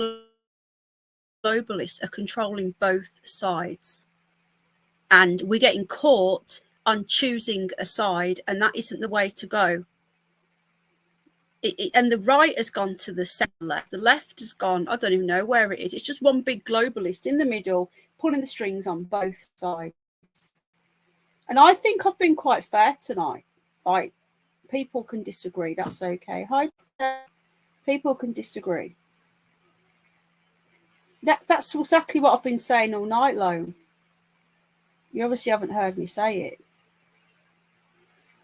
globalists are controlling both sides. And we're getting caught on choosing a side, and that isn't the way to go. And the right has gone to the center left. The left has gone, I don't even know where it is. It's just one big globalist in the middle, pulling the strings on both sides. And I think I've been quite fair tonight. Like, people can disagree. That's okay. Hi, people can disagree. That's exactly what I've been saying all night long. You obviously haven't heard me say it.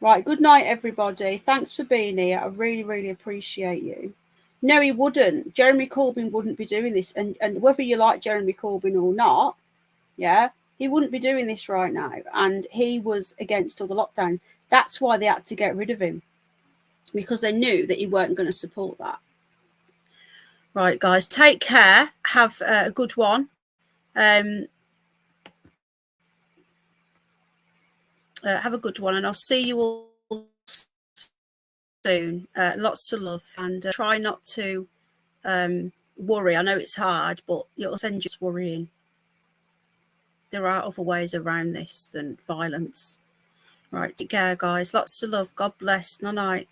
Right, good night, everybody. Thanks for being here. I really, really appreciate you. No, he wouldn't. Jeremy Corbyn wouldn't be doing this. And whether you like Jeremy Corbyn or not, yeah, he wouldn't be doing this right now. And he was against all the lockdowns. That's why they had to get rid of him, because they knew that he weren't going to support that. Right, guys, take care. Have a good one. Have a good one, and I'll see you all soon. Lots of love, and try not to worry. I know it's hard, but you'll send just worrying. There are other ways around this than violence. Right, take care, guys. Lots of love. God bless. Night night.